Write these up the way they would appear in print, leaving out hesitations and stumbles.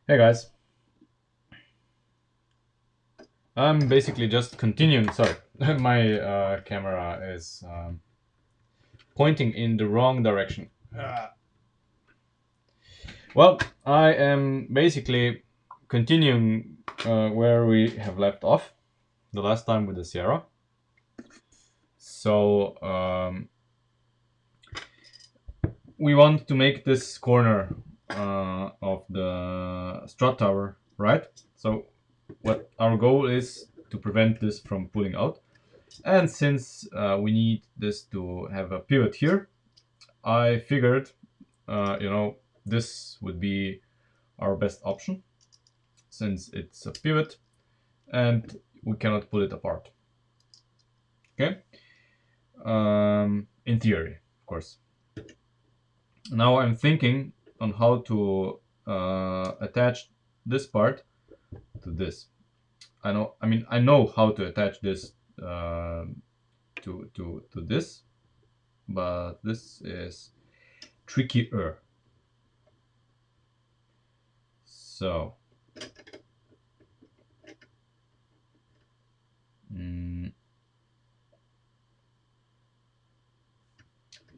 Hey guys, I'm basically just continuing. Sorry, my camera is pointing in the wrong direction. Well, I am basically continuing where we have left off the last time with the Sierra. So we want to make this corner of the strut tower, right? So what our goal is to prevent this from pulling out. And since we need this to have a pivot here, I figured, this would be our best option since it's a pivot and we cannot pull it apart. Okay. In theory, of course. Now I'm thinking on how to attach this part to this. I know how to attach this to this, but this is trickier. So, mm,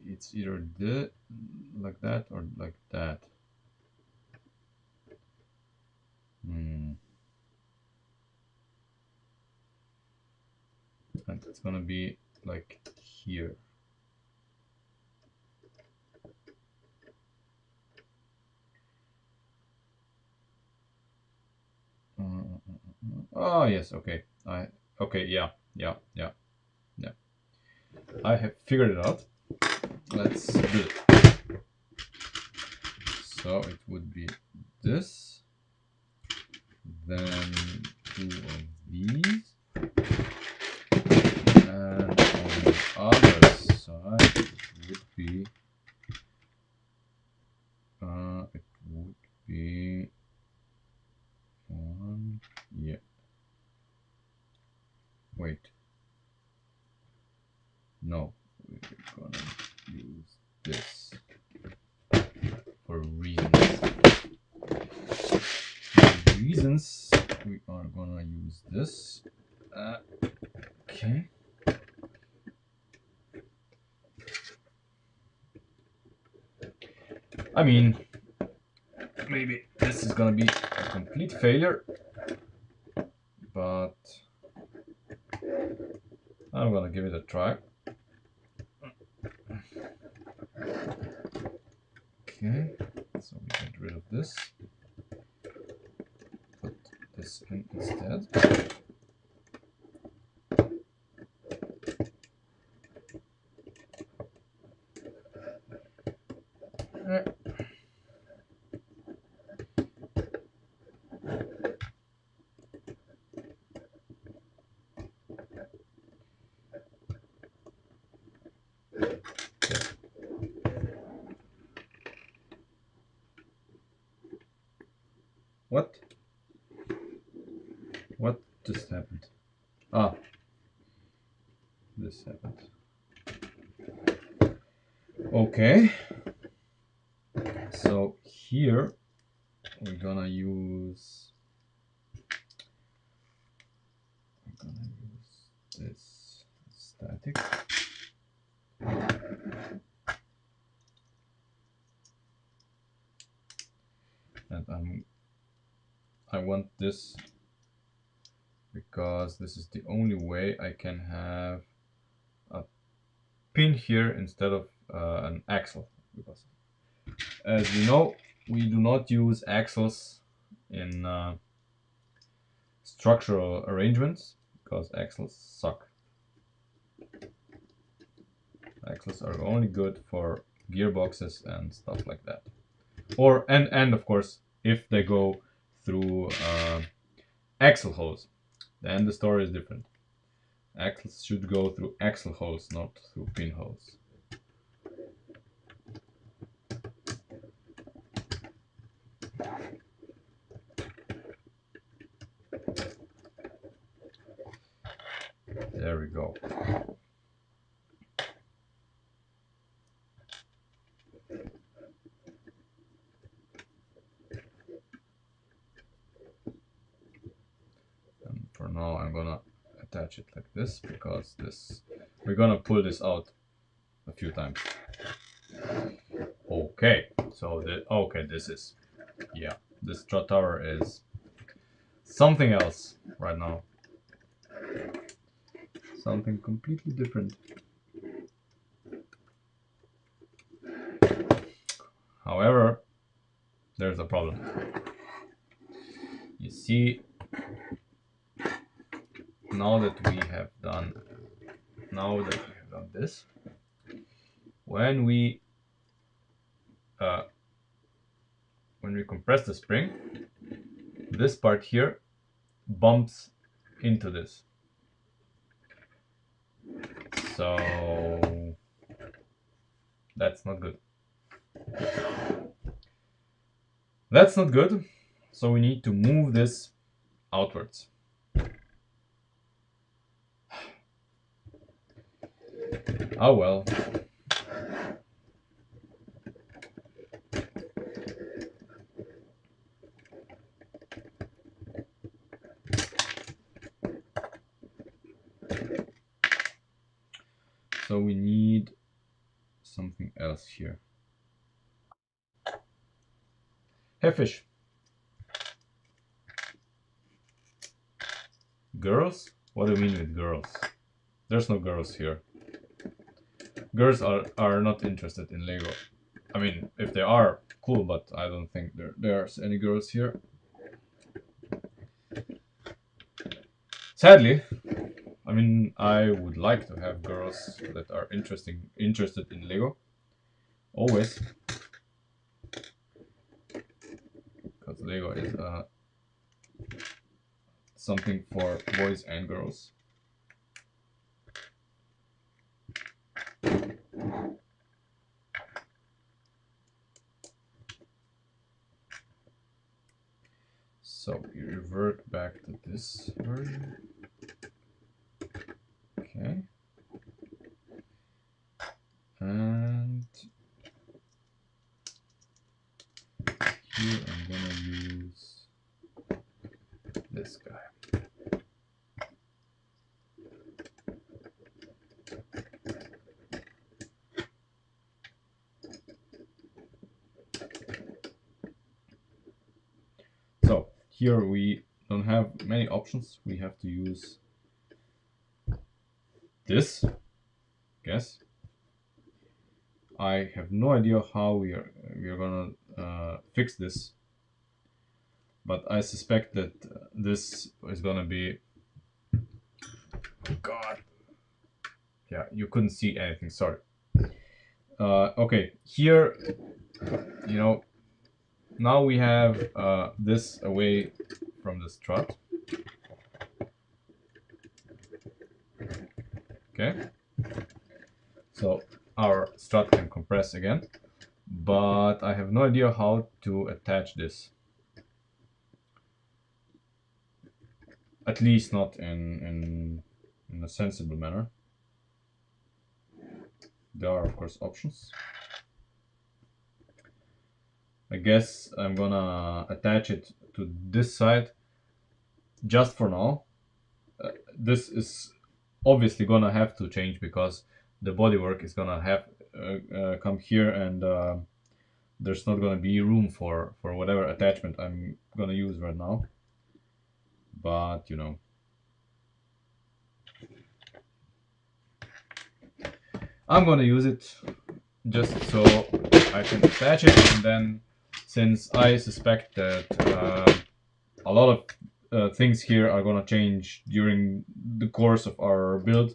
it's either like that or like that. Mm. And it's gonna be like here. Oh yes, okay. Okay, yeah. I have figured it out. Let's do it. So it would be this, then two of these, and on the other side it would be one. Yeah. Wait. No, we're gonna use this for reasons. For reasons, we are gonna use this. Okay. I mean, maybe this is gonna be a complete failure, but I'm gonna give it a try. Okay, so we get rid of this. Put this in instead. What? What just happened? Ah, this happened. Okay. So here we're gonna use this static. And I want this because this is the only way I can have a pin here instead of an axle. Because as you know, we do not use axles in structural arrangements because axles suck. Axles are only good for gearboxes and stuff like that. Or and of course, if they go through axle holes, then the story is different. Axles should go through axle holes, not through pin holes. There we go. I'm gonna attach it like this, because this, we're gonna pull this out a few times. Okay, so this is, yeah, this strut tower is something else right now. Something completely different. However, there's a problem. You see, now that we have done this, when we compress the spring, this part here bumps into this. So that's not good. That's not good. So we need to move this outwards. Oh well. So we need something else here. Hey fish. Girls? What do you mean with girls? There's no girls here. Girls are not interested in Lego. I mean, if they are, cool, but I don't think there's any girls here. Sadly, I mean, I would like to have girls that are interested in Lego. Always. Because Lego is something for boys and girls. So we revert back to this version. Okay. And here I'm gonna use this guy. So here we don't have many options. We have to use this, I guess. I have no idea how we are gonna fix this, but I suspect that this is gonna be. Oh God. Yeah, you couldn't see anything. Sorry. Okay, here, you know, now we have this away from the strut. Okay. So our strut can compress again, but I have no idea how to attach this. At least not in a sensible manner. There are of course options. I guess I'm gonna attach it to this side just for now. This is obviously gonna have to change because the bodywork is gonna have come here, and there's not gonna be room for whatever attachment I'm gonna use right now. But you know, I'm gonna use it just so I can attach it, and then since I suspect that a lot of things here are gonna change during the course of our build,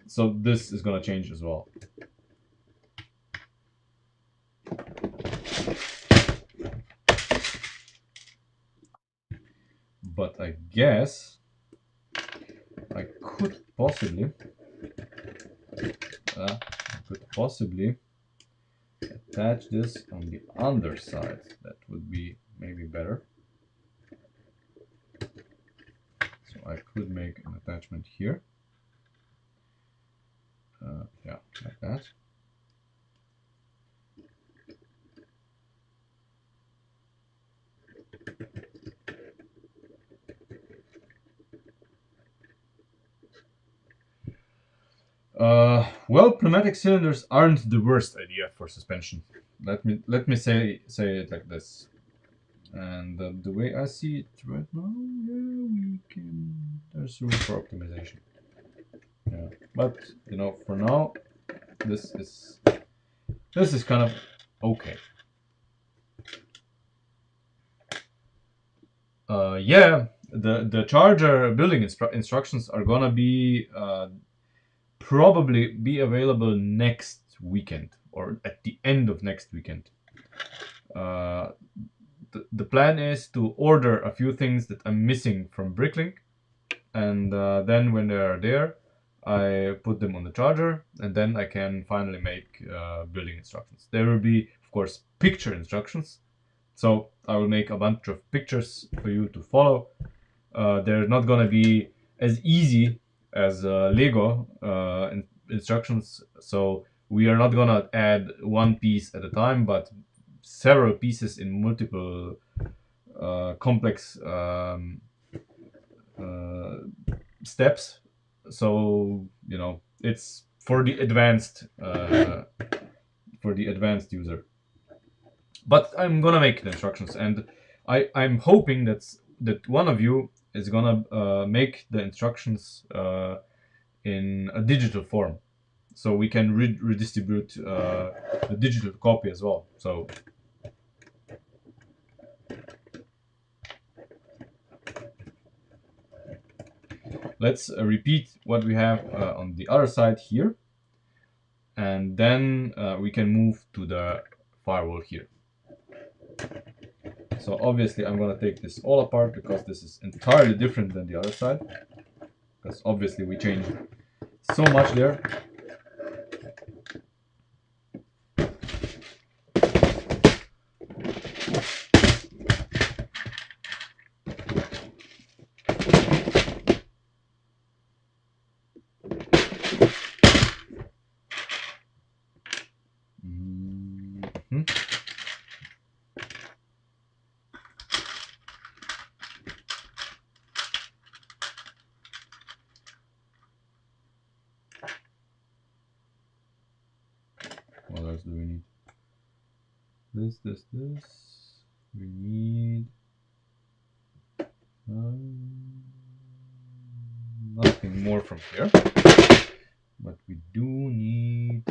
so this is gonna change as well. But I guess I could possibly attach this on the underside. That would be maybe better. So I could make an attachment here. Yeah, like that. Well, pneumatic cylinders aren't the worst idea for suspension. Let me say it like this. And the way I see it right now, yeah, we can. There's room for optimization. Yeah, but you know, for now, this is kind of okay. Yeah, the charger building instructions are gonna be probably be available next weekend or at the end of next weekend. Uh, the plan is to order a few things that I'm missing from Bricklink, and then when they are there, I put them on the charger, and then I can finally make building instructions. There will be, of course, picture instructions. So I will make a bunch of pictures for you to follow. They're not gonna be as easy as Lego instructions. So we are not gonna add one piece at a time, but several pieces in multiple complex uh, steps. So you know it's for the advanced user. But I'm gonna make the instructions, and I'm hoping that one of you is gonna make the instructions in a digital form, so we can redistribute the digital copy as well. So let's repeat what we have on the other side here, and then we can move to the firewall here. So obviously I'm gonna take this all apart because this is entirely different than the other side, because obviously we changed so much there. Mhm. What else do we need? This. We need nothing more from here, but we do need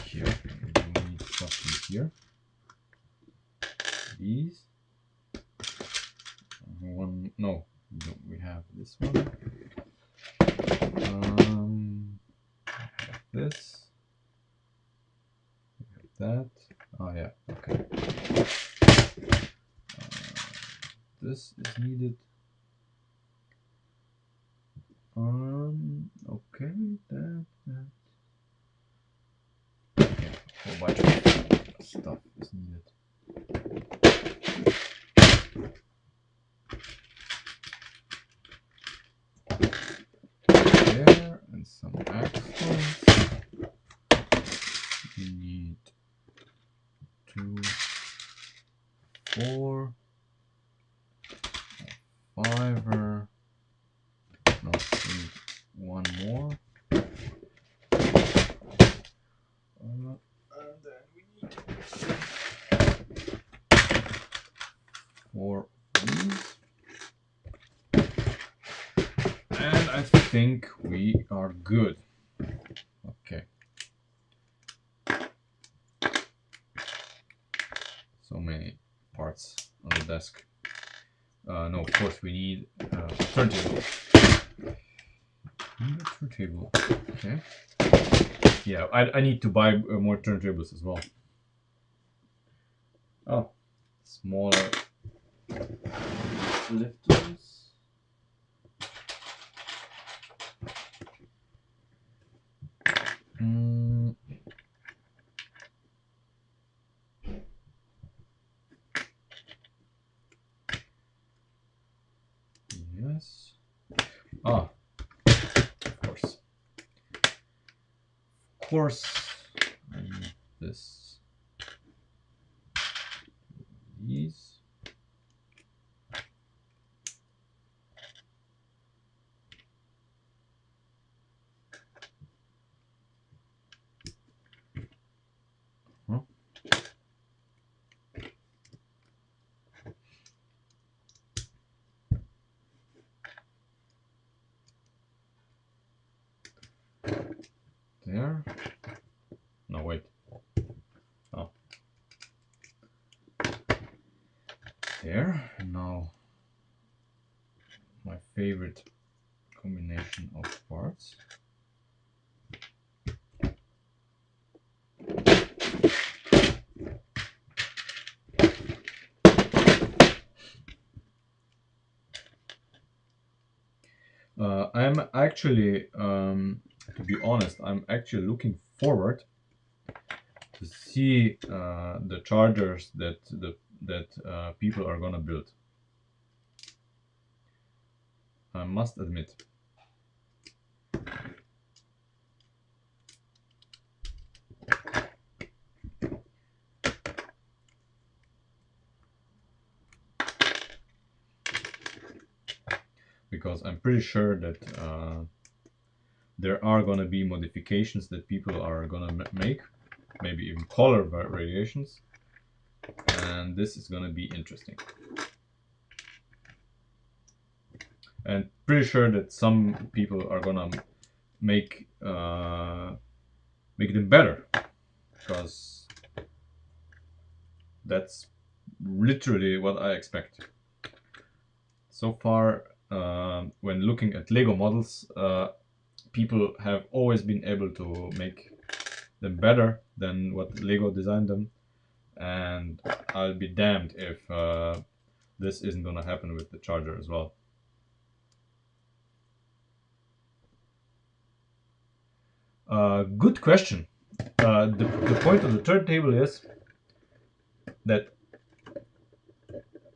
here. We do need something here. These. One. No, we have this one. This. We have that. Oh yeah. Okay. This is needed. Okay, that. Yeah, a whole bunch of stuff is needed. There, and some axles. We need 2, 4, 5. No, we need one more. And then we need 4 of these. And I think we are good. Okay. So many parts on the desk. No, of course we need a turntable. Turntable. Okay. Yeah, I need to buy more turntables as well. Oh, smaller lifters. Yes. Ah, of course. Of course. I need this. These. there. No, wait. Oh. There. Now my favorite combination of parts. I'm actually, to be honest, I'm actually looking forward to see the chargers that people are gonna build. I must admit. Because I'm pretty sure that there are gonna be modifications that people are gonna make, maybe even color variations, and this is gonna be interesting. And pretty sure that some people are gonna make them better, because that's literally what I expect. So far, when looking at Lego models, people have always been able to make them better than what Lego designed them, and I'll be damned if this isn't gonna happen with the charger as well. Good question. The point of the turntable is that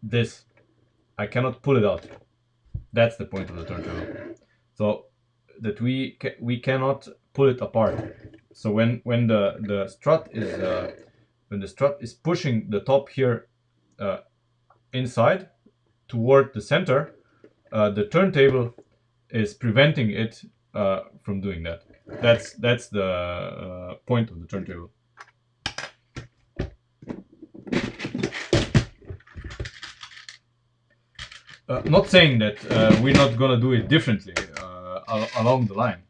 this, I cannot pull it out. That's the point of the turntable. So that we cannot pull it apart. So when the strut is pushing the top here inside toward the center, the turntable is preventing it from doing that. That's the point of the turntable. Not saying that we're not gonna do it differently along the line,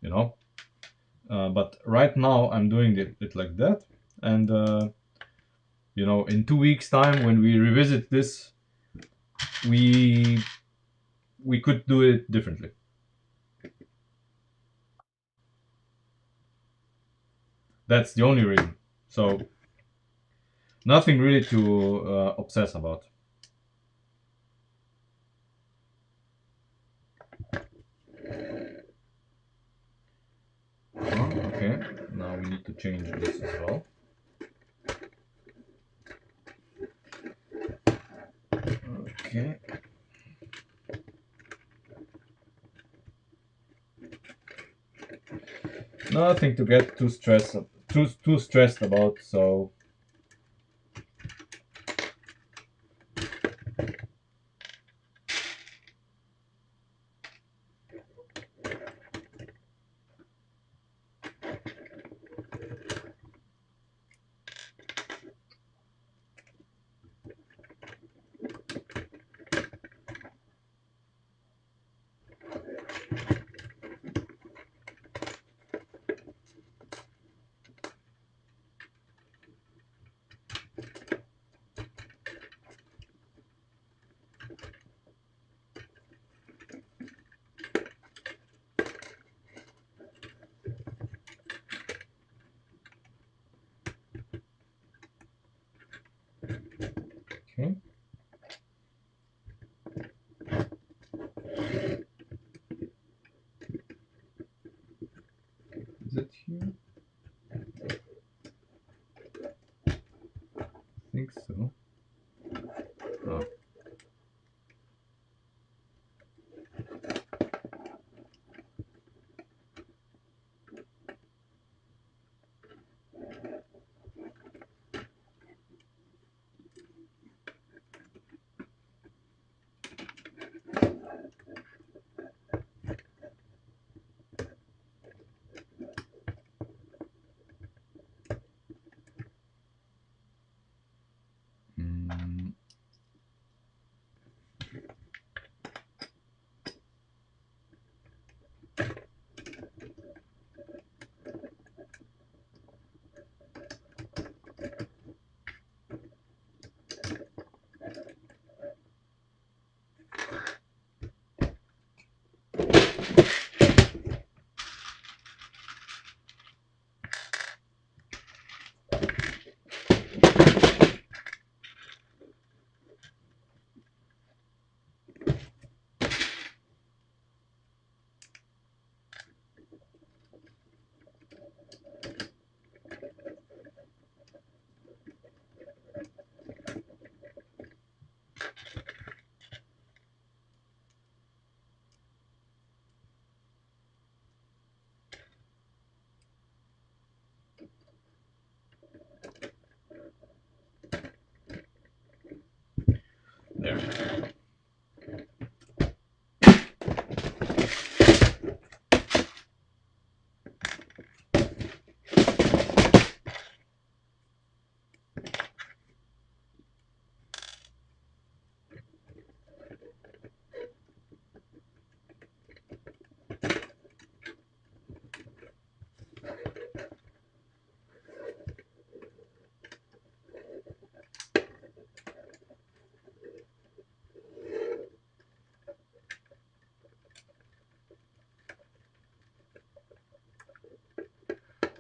you know. But right now I'm doing it like that, and you know, in 2 weeks' time when we revisit this, we could do it differently. That's the only reason. So nothing really to obsess about. Okay, now we need to change this as well. Okay. Nothing to get too stressed about. So okay. Is it here? I think so. Oh.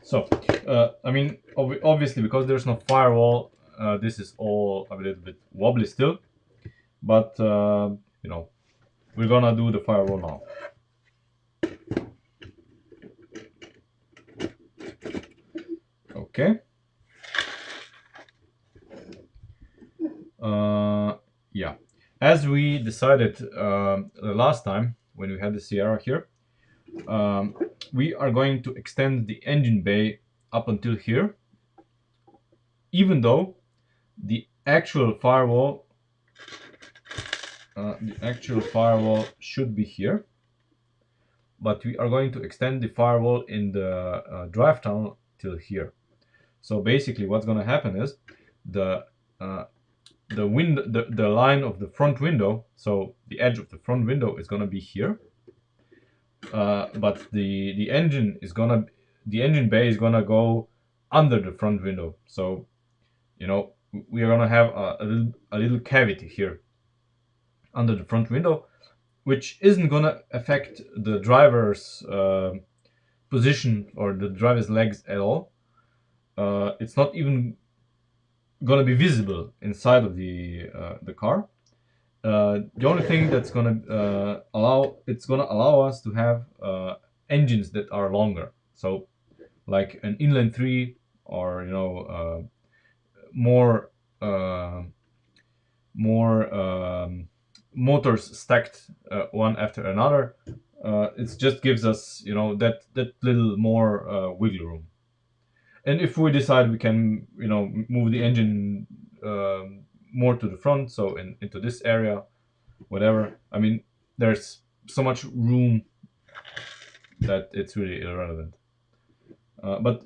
So, I mean, obviously, because there's no firewall, this is all a little bit wobbly still. But, you know, we're gonna do the firewall now. Okay. Yeah. As we decided the last time when we had the Sierra here, we are going to extend the engine bay up until here, even though the actual firewall should be here, but we are going to extend the firewall in the drive tunnel till here. So basically, what's going to happen is the the line of the front window, so the edge of the front window is going to be here, but the engine bay is gonna go under the front window. So, you know, we are gonna have a little cavity here under the front window, which isn't gonna affect the driver's position or the driver's legs at all. It's not even gonna be visible inside of the car. The only thing that's gonna allow us to have engines that are longer. So, like an inline three, or more more motors stacked one after another. It just gives us that little more wiggle room. And if we decide we can move the engine more to the front, so into this area, whatever. I mean, there's so much room that it's really irrelevant. But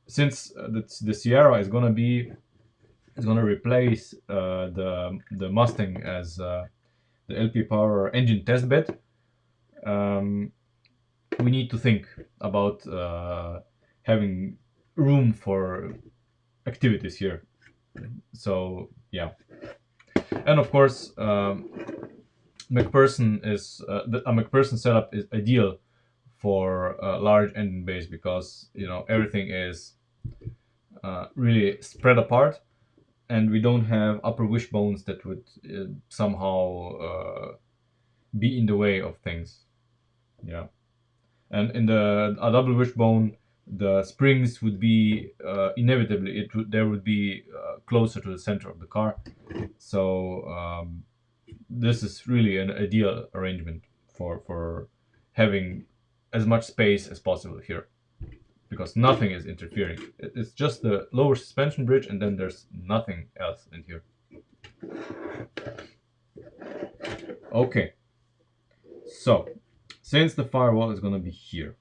since the Sierra is gonna replace the Mustang as the LP Power engine testbed, we need to think about having room for activities here. So yeah, and of course, McPherson a McPherson setup is ideal for large engine bays, because everything is really spread apart, and we don't have upper wishbones that would somehow be in the way of things. Yeah, and in a double wishbone, the springs would be inevitably there would be closer to the center of the car. So this is really an ideal arrangement for having as much space as possible here, because nothing is interfering. It's just the lower suspension bridge, and then there's nothing else in here. Okay, so since the firewall is going to be here,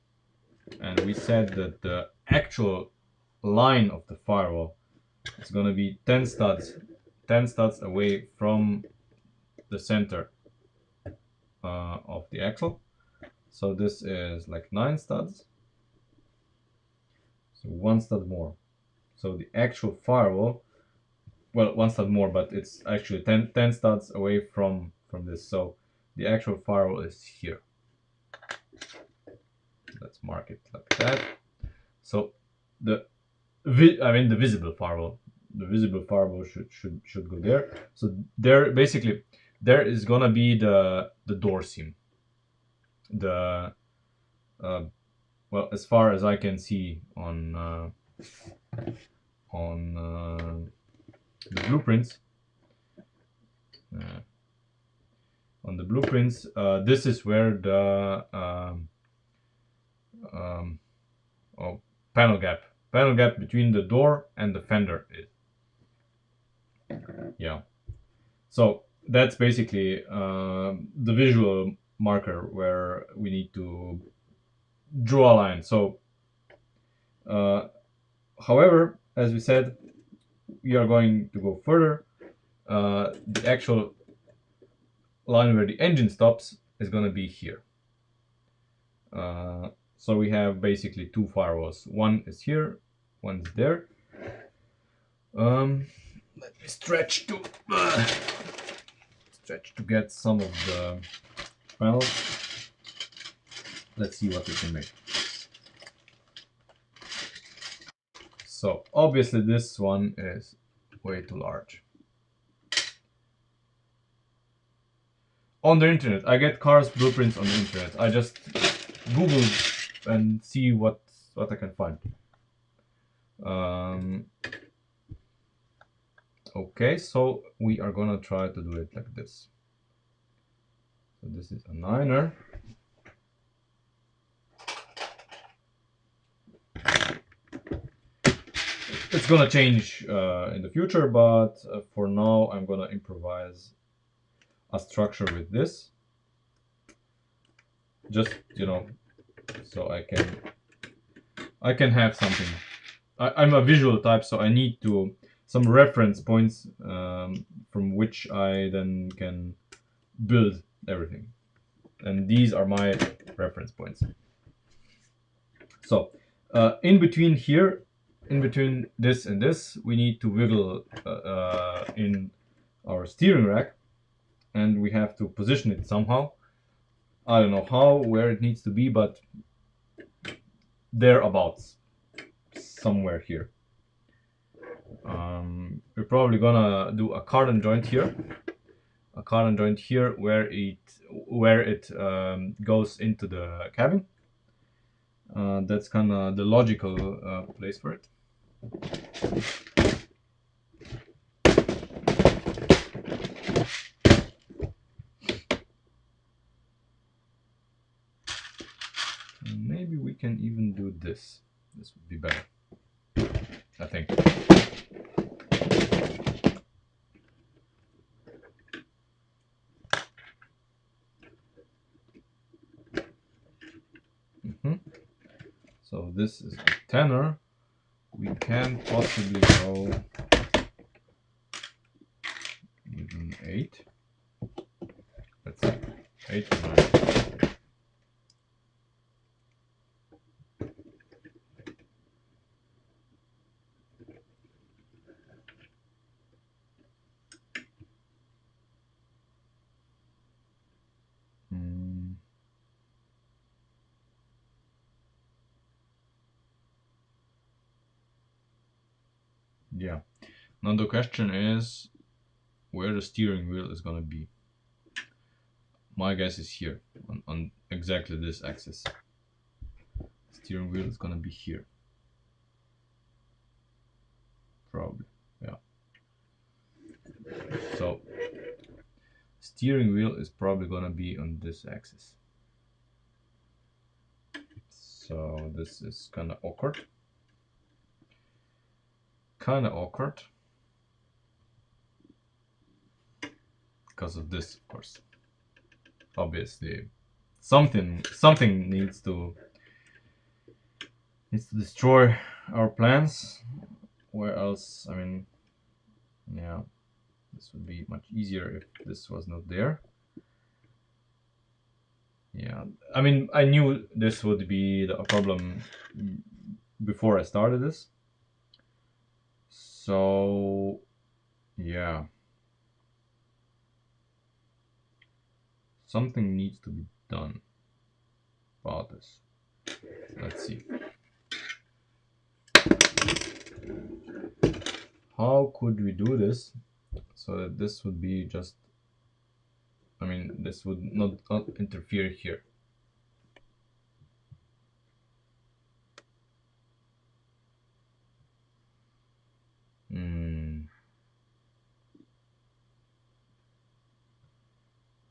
and we said that the actual line of the firewall is going to be 10 studs away from the center of the axle. So this is like 9 studs. So 1 stud more. So the actual firewall, well, 1 stud more, but it's actually 10 studs away from this. So the actual firewall is here. Let's mark it like that. So the visible firewall. The visible firewall should go there. So there is gonna be the door seam. The well, as far as I can see on the blueprints. On the blueprints, this is where the panel gap between the door and the fender is. Yeah. So that's basically the visual marker where we need to draw a line. So, however, as we said, we are going to go further. The actual line where the engine stops is going to be here. So we have basically 2 firewalls. One is here, one is there. Let me stretch to get some of the panels. Let's see what we can make. So obviously this one is way too large. On the internet, I get cars blueprints on the internet. I just Google and see what I can find. Okay, so we are gonna try to do it like this. So this is a 9er. It's gonna change in the future, but for now I'm gonna improvise a structure with this. Just, you know, so I can have something. I'm a visual type, so I need some reference points from which I then can build everything. And these are my reference points. So in between here, in between this and this, we need to wiggle in our steering rack, and we have to position it somehow. I don't know how, where it needs to be, but thereabouts, somewhere here. We're probably gonna do a cardan joint here, where it goes into the cabin. That's kind of the logical place for it. Maybe we can even do this. This would be better, I think. So this is a tenor. We can possibly go with an 8. Let's see, 8 or 9. Yeah. Now the question is where the steering wheel is gonna be. My guess is here, on exactly this axis. Steering wheel is gonna be here. Probably, yeah. So steering wheel is probably gonna be on this axis. So this is kind of awkward. Because of this, of course. Obviously, something needs to destroy our plans. Where else? I mean, yeah, this would be much easier if this was not there. Yeah, I mean, I knew this would be a problem before I started this. So, yeah. Something needs to be done about this. Let's see. How could we do this so that this would be just, I mean, this would not interfere here.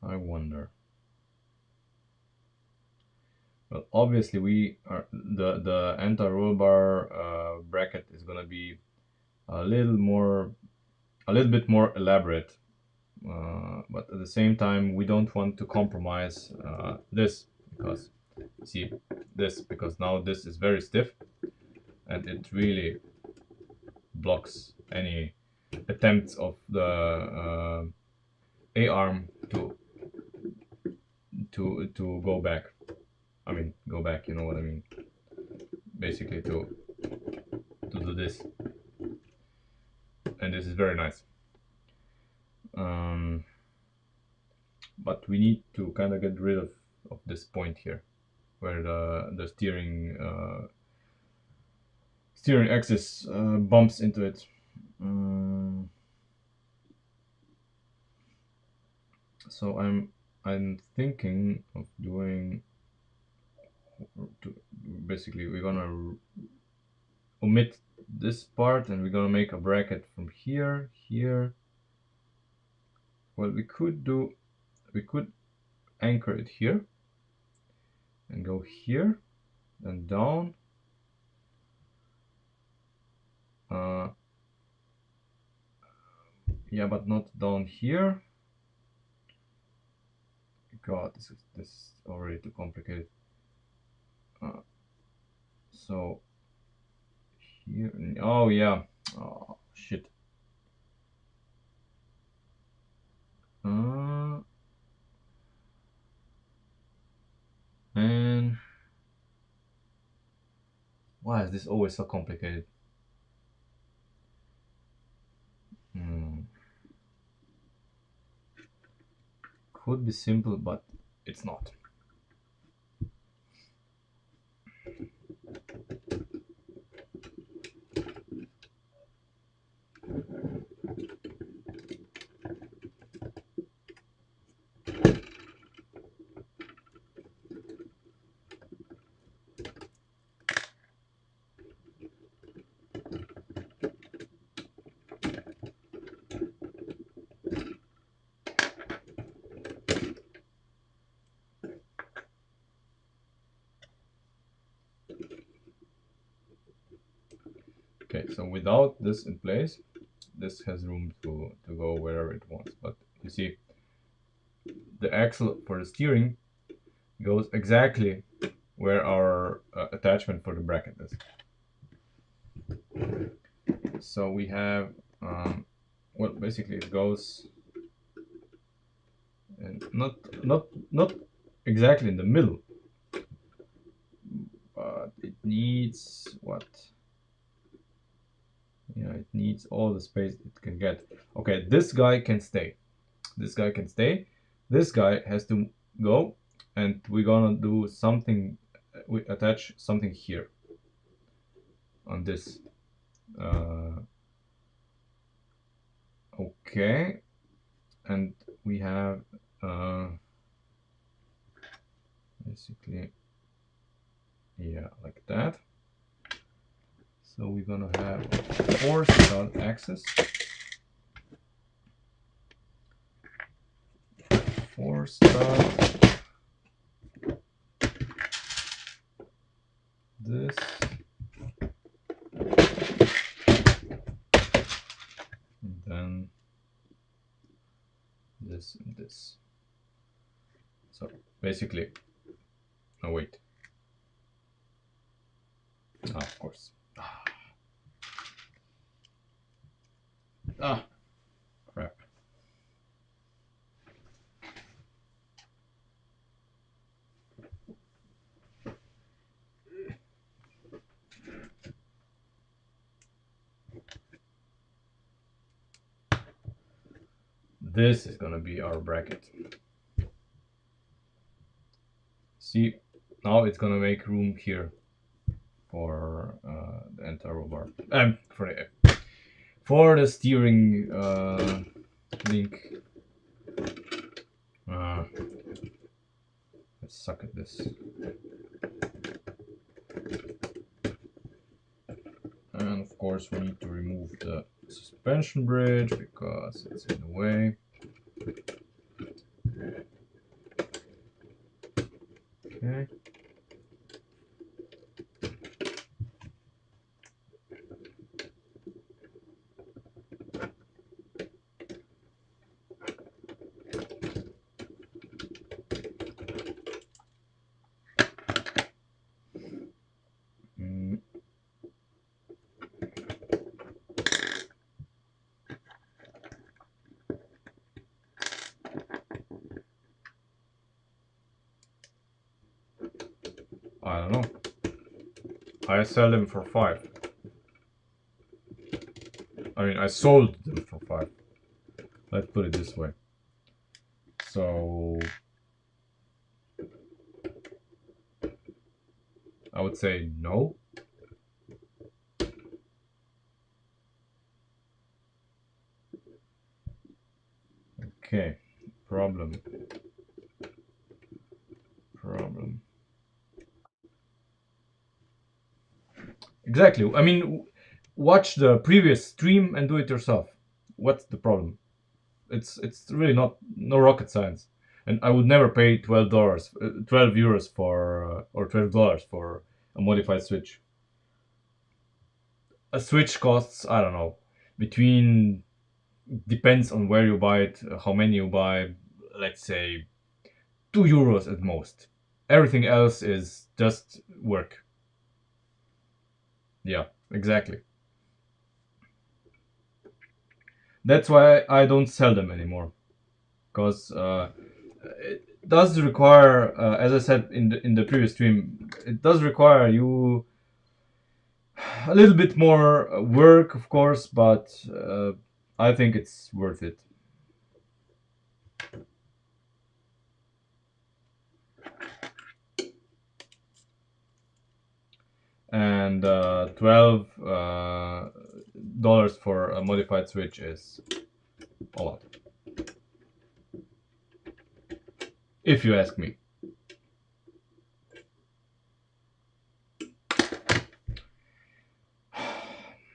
I wonder. Well, obviously we are the anti-roll bar bracket is gonna be a little bit more elaborate, but at the same time we don't want to compromise this, because see this, because now this is very stiff and it really blocks any attempts of the A arm to go back. I mean, go back, you know what I mean. Basically to do this. And this is very nice. But we need to kind of get rid of this point here, where the steering steering axis bumps into it. So I'm thinking of doing. Basically, we're gonna omit this part, and we're gonna make a bracket from here, here. Well, we could anchor it here, and go here, and down. Yeah, but not down here. God, this is already too complicated. So here, oh yeah, oh shit. And why is this always so complicated? Could be simple, but it's not. Okay, so without this in place, this has room to go wherever it wants. But you see, the axle for the steering goes exactly where our attachment for the bracket is. So we have, well, basically it goes, and not exactly in the middle, but it needs what? Yeah, it needs all the space it can get. Okay, this guy can stay. This guy can stay. This guy has to go, and we're gonna do something. We attach something here on this. Okay, and we have basically, yeah, like that. So we're gonna have a force stud axis. Force stud. This. And then this and this. So basically, oh wait. Ah, of course. Ah, crap. This is gonna be our bracket. See, now it's gonna make room here for the entire bar. For the steering link. Let's suck at this. And of course we need to remove the suspension bridge because it's in the way. Okay. I don't know. I sell them for 5. I mean, I sold them for 5. Let's put it this way. So I would say no. Okay, problem. Problem. Exactly. I mean, watch the previous stream and do it yourself. What's the problem? It's really not no rocket science. And I would never pay $12, 12 euros for or $12 for a modified switch. A switch costs, I don't know, between, depends on where you buy it, how many you buy. Let's say €2 at most. Everything else is just work. Yeah, exactly. That's why I don't sell them anymore, because it does require, as I said in the previous stream, it does require you a little bit more work, of course, but I think it's worth it. And $12 for a modified switch is a lot, if you ask me.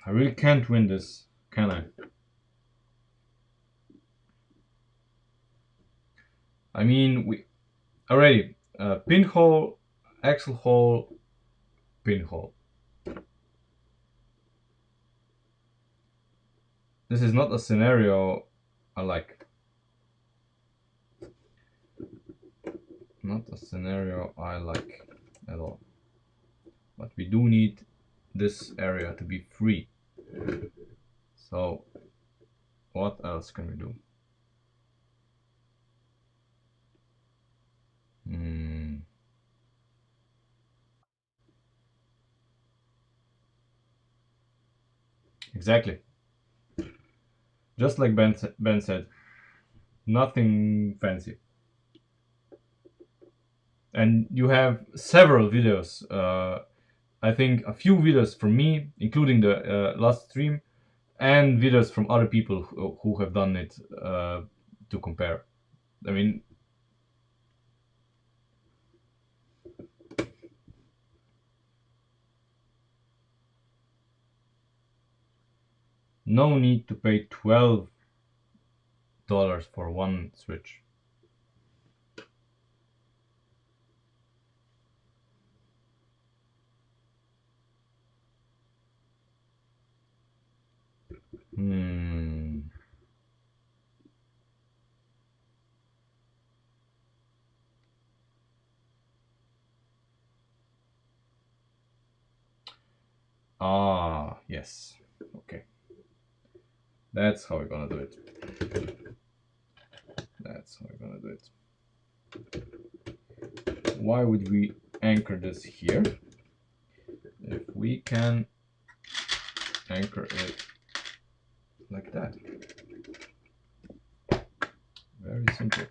I really can't win this, can I? I mean, we already pinhole, axle hole, pinhole. This is not a scenario I like. Not a scenario I like at all. But we do need this area to be free. So what else can we do? Exactly. Just like Ben said, nothing fancy. And you have several videos. I think a few videos from me, including the last stream, and videos from other people who have done it to compare. I mean, no need to pay $12 for one switch. Hmm. Ah, yes. Okay. That's how we're gonna do it. That's how we're gonna do it. Why would we anchor this here if we can anchor it like that? Very simple.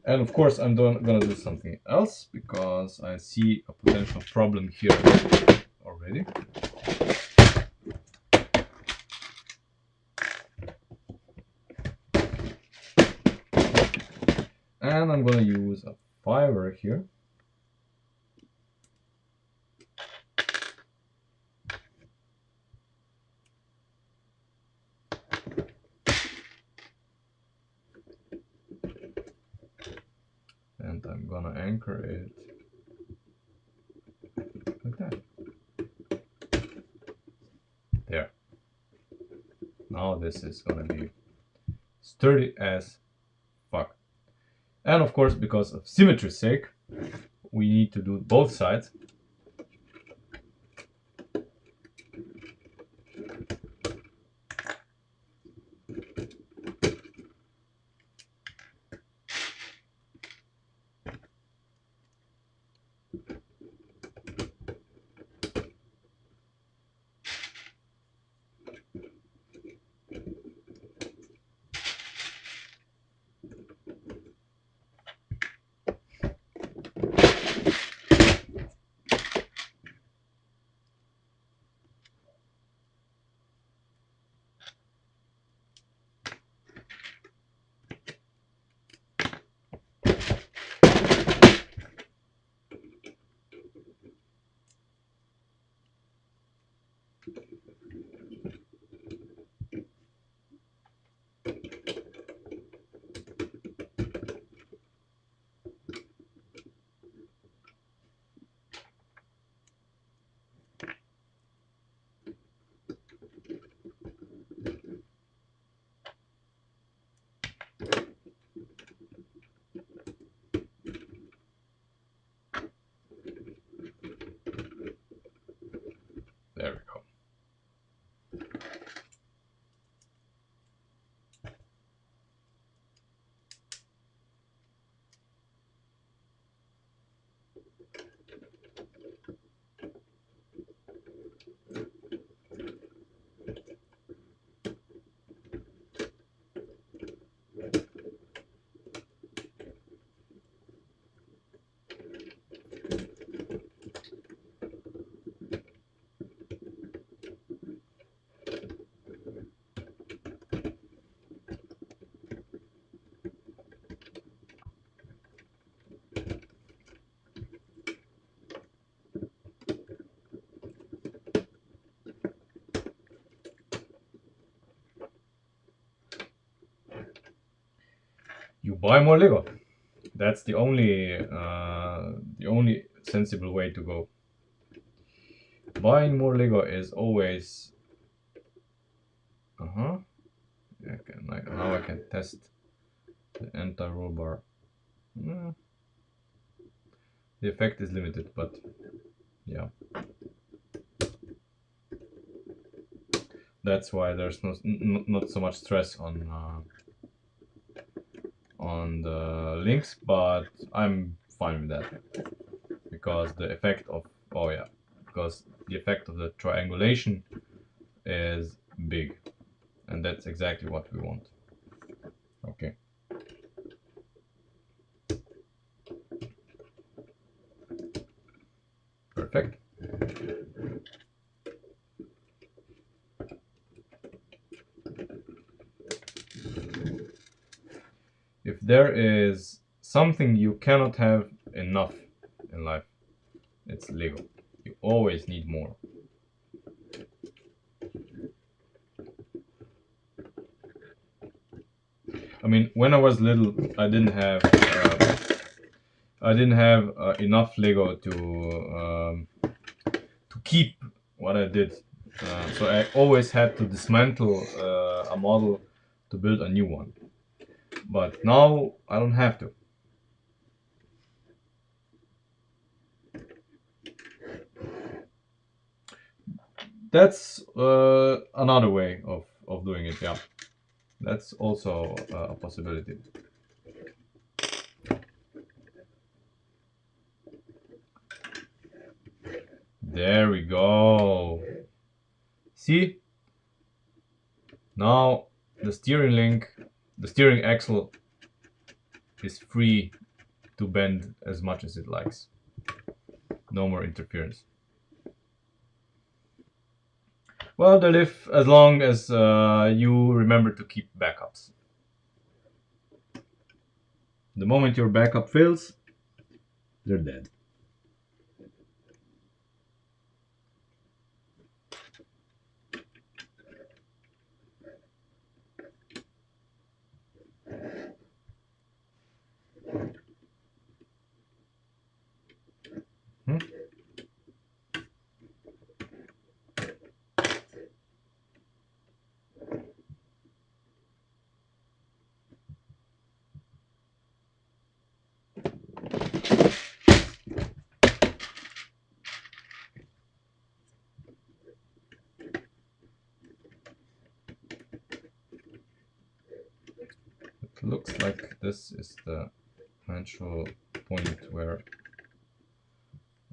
And of course, I'm gonna do something else because I see a potential problem here already. And I'm gonna use a fiber here. And I'm gonna anchor it like that. There. Now this is gonna be sturdy as fuck. And of course, because of symmetry's sake, we need to do both sides. you buy more Lego. That's the only sensible way to go. Buying more Lego is always like how I can test the anti-roll bar. The effect is limited, but yeah, that's why there's not so much stress on the links, but I'm fine with that because the effect of because the effect of the triangulation is big, and that's exactly what we want. Okay. Perfect. If there is something you cannot have enough in life, it's Lego. You always need more. I mean, when I was little, I didn't have enough Lego to keep what I did. So I always had to dismantle a model to build a new one. But now I don't have to. That's another way of doing it, yeah. That's also a possibility. There we go. See? Now the steering axle is free to bend as much as it likes. No more interference. Well, they live as long as you remember to keep backups. The moment your backup fails, they're dead. Hmm? It looks like this is the eventual point where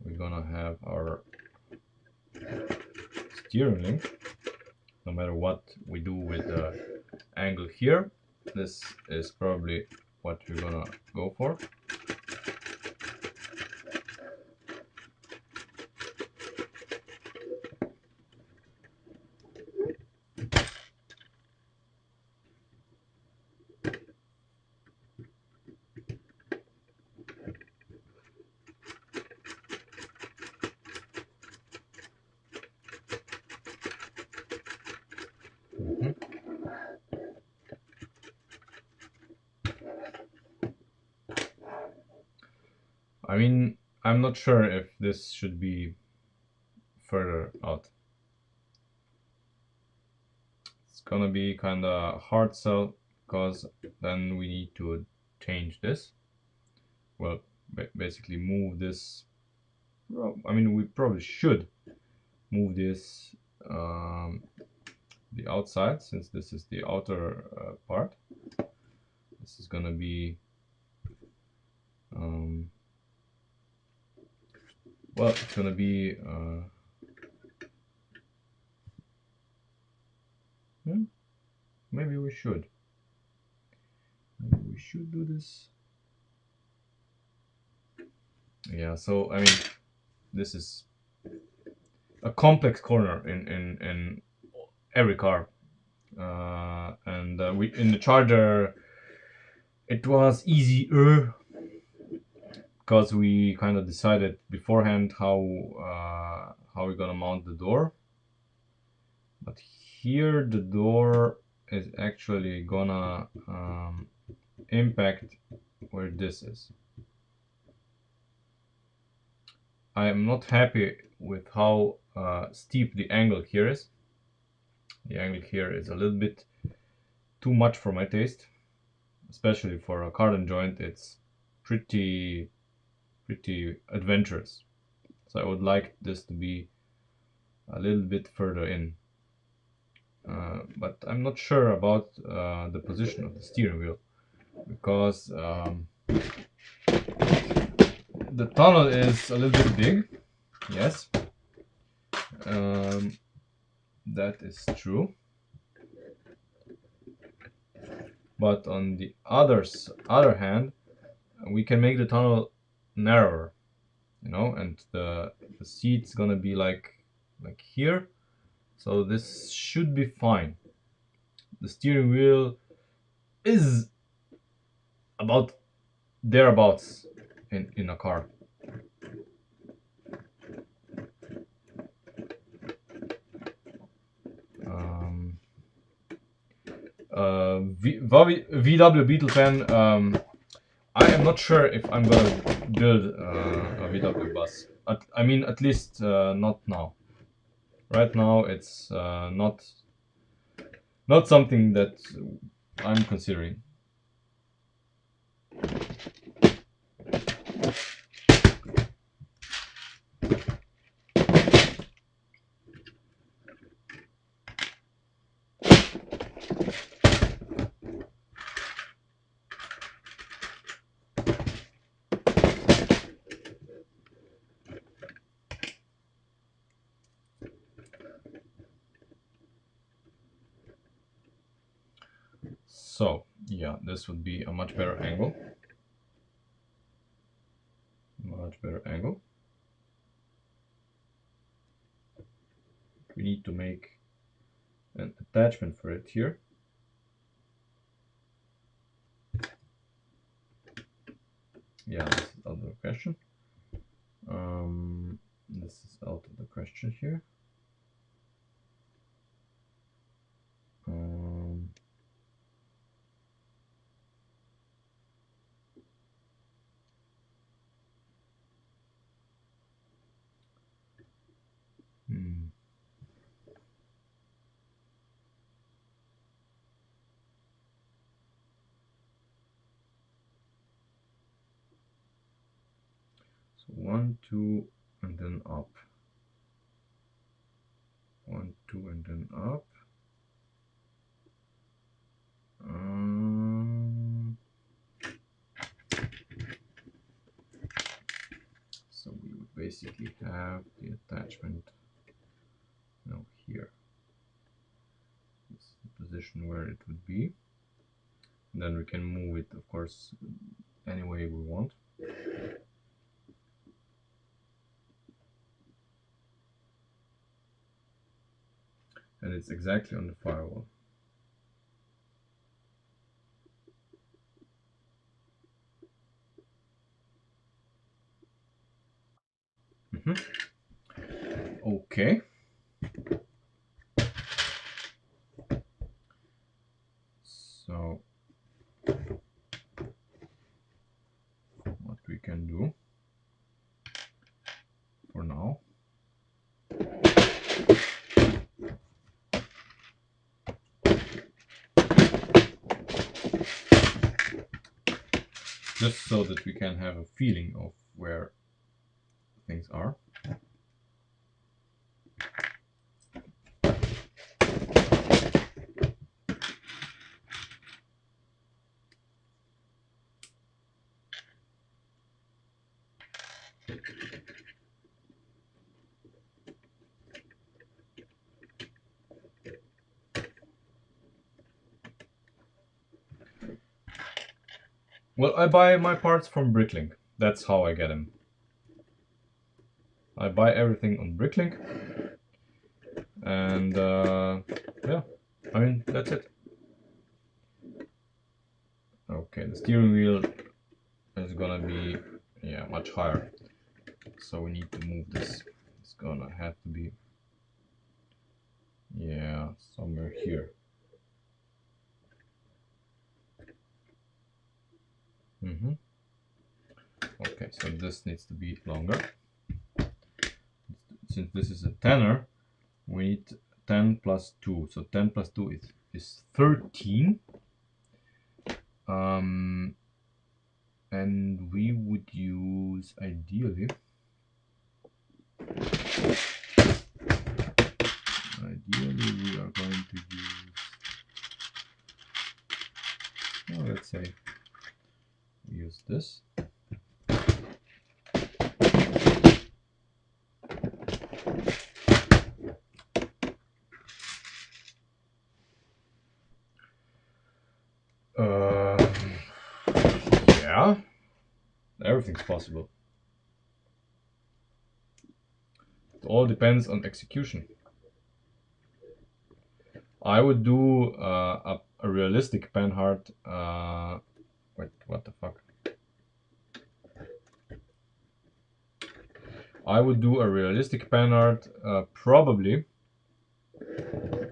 we're gonna have our steering link. No matter what we do with the angle here, this is probably what we're gonna go for. I mean, I'm not sure if this should be further out. It's gonna be kind of hard sell because then we need to change this. Well, basically move this. Well, I mean, we probably should move this the outside, since this is the outer part. This is gonna be well, it's gonna be maybe we should do this. Yeah, so I mean, this is a complex corner in every car, and we in the Charger it was easier because we kind of decided beforehand how we're gonna mount the door. But here the door is actually gonna impact where this is. I am not happy with how steep the angle here is. The angle here is a little bit too much for my taste, especially for a cardan joint. It's pretty adventurous. So I would like this to be a little bit further in. But I'm not sure about the position of the steering wheel, because the tunnel is a little bit big. Yes, that is true. But on the other hand, we can make the tunnel narrower, you know, and the seat's gonna be like here. So this should be fine. The steering wheel is about thereabouts in a car. VW Beetle fan. I am not sure if I'm gonna build a VW bus. I mean, at least not now. Right now, it's not something that I'm considering. So yeah, this would be a much better angle. Much better angle. We need to make an attachment for it here. Yeah, this is out of the question. This is out of the question here. So 1, 2, and then up. 1, 2, and then up. So we would basically have the attachment here. This is the position where it would be. And then we can move it, of course, any way we want. And it's exactly on the firewall. Okay. So what we can do for now, just so that we can have a feeling of where things are. Well, I buy my parts from Bricklink. That's how I get them. I buy everything on Bricklink. And yeah, I mean, that's it. Okay, the steering wheel is gonna be, yeah, much higher. So we need to move this. It's gonna have to be, yeah, somewhere here. Okay, so this needs to be longer. Since this is a tenor, we need 10 plus 2. So 10 plus 2 is 13. And we would use, ideally, we are going to use, well, let's say, we use this. Yeah, everything's possible. It all depends on execution. I would do a realistic panhard. Wait, what the fuck? I would do a realistic panhard probably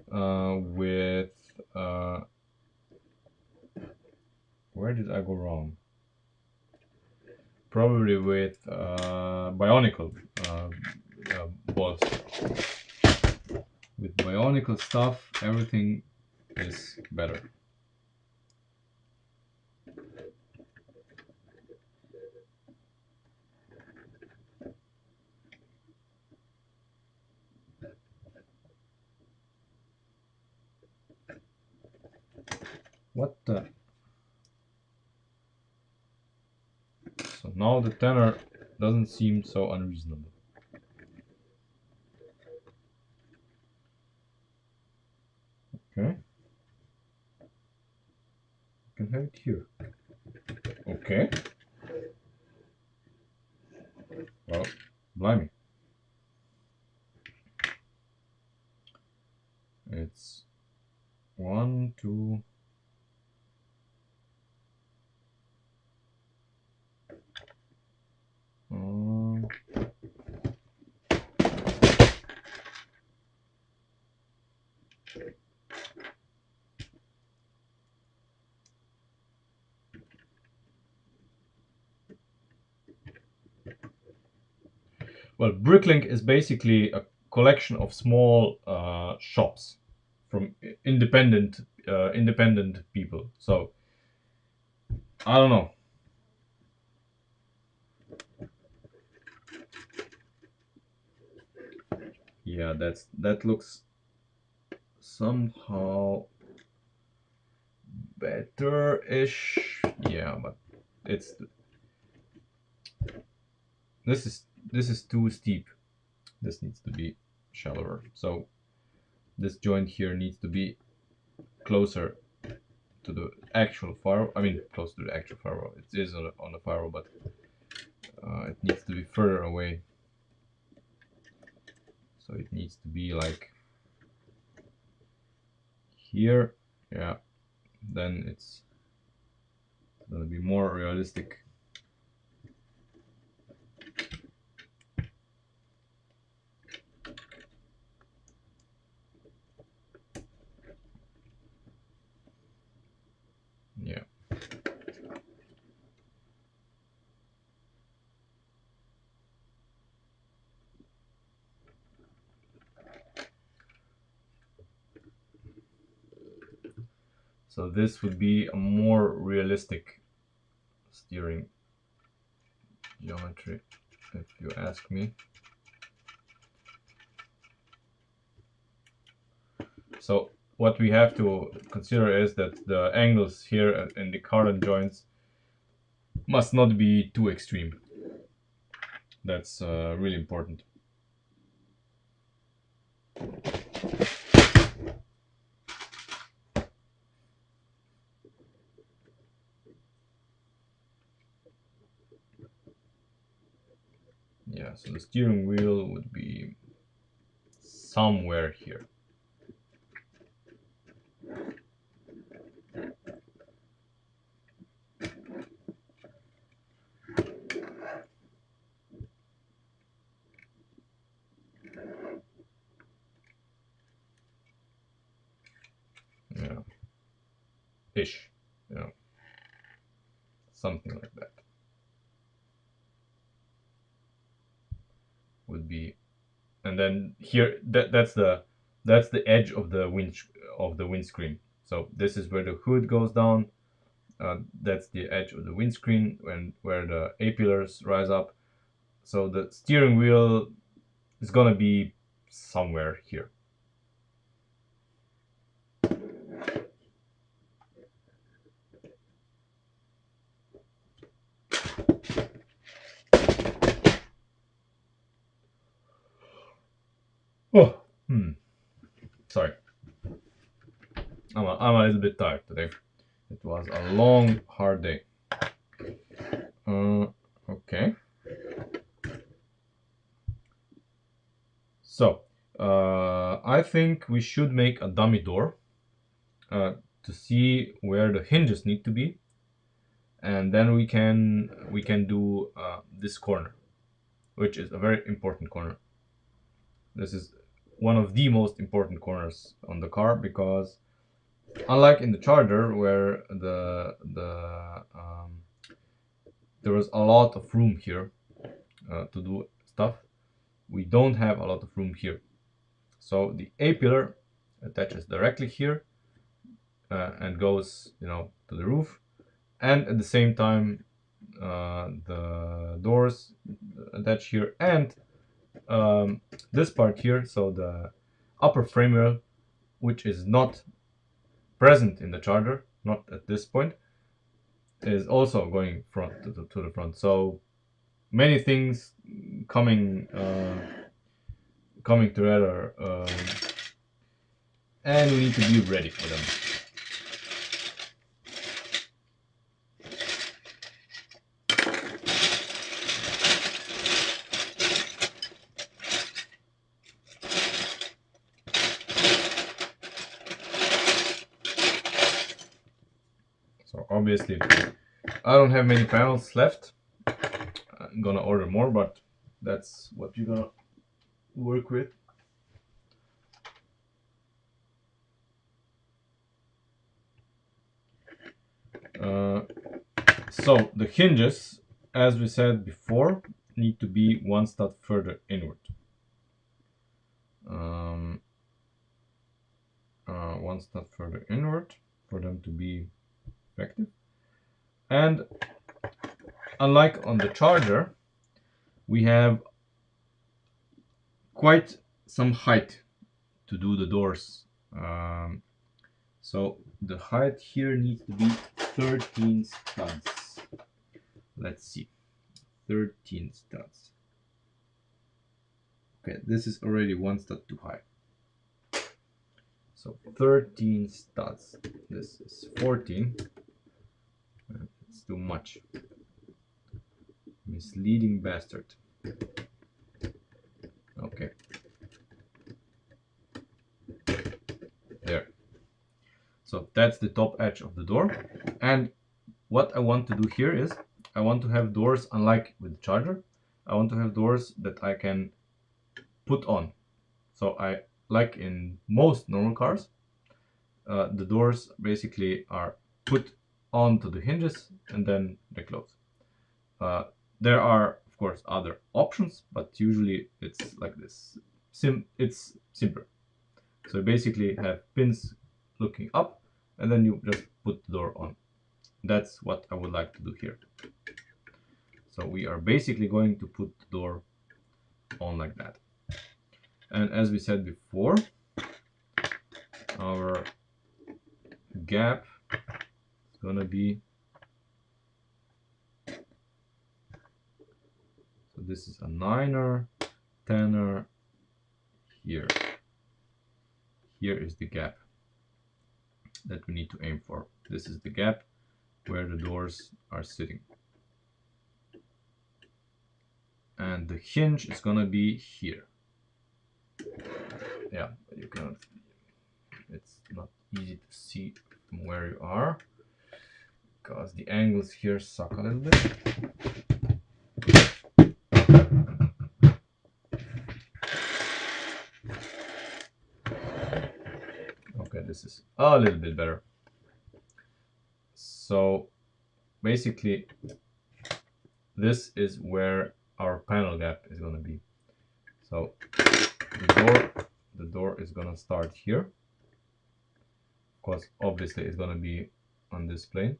with. Where did I go wrong? Probably with Bionicle balls. With Bionicle stuff, everything is better. What the? So now the tenor doesn't seem so unreasonable. Okay. You can have it here. Okay. Well, blimey. It's 1, 2. Well, Bricklink is basically a collection of small shops from independent people. So I don't know. Yeah, that looks somehow better-ish. Yeah, but it's this is too steep. This needs to be shallower. So this joint here needs to be closer to the actual firewall. I mean, close to the actual firewall. It is on the firewall, but it needs to be further away. So it needs to be like here. Yeah, then it's gonna be more realistic. Yeah. So this would be a more realistic steering geometry, if you ask me. So what we have to consider is that the angles here in the current joints must not be too extreme. That's really important. Yeah, so the steering wheel would be somewhere here. Yeah, ish. Yeah, something like that would be, and then here that's the edge of the windscreen. So this is where the hood goes down. That's the edge of the windscreen where the A pillars rise up. So the steering wheel is gonna be somewhere here. Oh, sorry. I'm a little bit tired today. It was a long, hard day. Okay. So, I think we should make a dummy door to see where the hinges need to be, and then we can do this corner, which is a very important corner. This is one of the most important corners on the car because, unlike in the Charger where there was a lot of room here to do stuff, we don't have a lot of room here. So the A pillar attaches directly here and goes, to the roof, and at the same time the doors attach here, and this part here, so the upper frame rail, which is not present in the Charger, not at this point, is also going front to the front. So many things coming together, and we need to be ready for them. So obviously I don't have many panels left. I'm gonna order more, but that's what you're gonna work with. So the hinges, as we said before, need to be one stud further inward. One stud further inward for them to be effective. And unlike on the Charger, we have quite some height to do the doors. So the height here needs to be 13 studs. Let's see, 13 studs. Okay, this is already one stud too high. So 13 studs. This is 14. It's too much. Misleading bastard. Okay. There. So that's the top edge of the door. And what I want to do here is I want to have doors, unlike with the Charger, I want to have doors that I can put on. So like in most normal cars, the doors basically are put onto the hinges and then they close. There are, of course, other options, but usually it's like this. It's simpler. So you basically have pins looking up, and then you just put the door on. That's what I would like to do here. So we are basically going to put the door on like that. And as we said before, our gap is gonna be, so this is a 9er, 10er here. Here is the gap that we need to aim for. This is the gap where the doors are sitting. And the hinge is gonna be here. Yeah, you cannot, it's not easy to see from where you are because the angles here suck a little bit. Okay, this is a little bit better. So basically this is where our panel gap is going to be. So the door is going to start here. Of course, obviously it's going to be on this plane.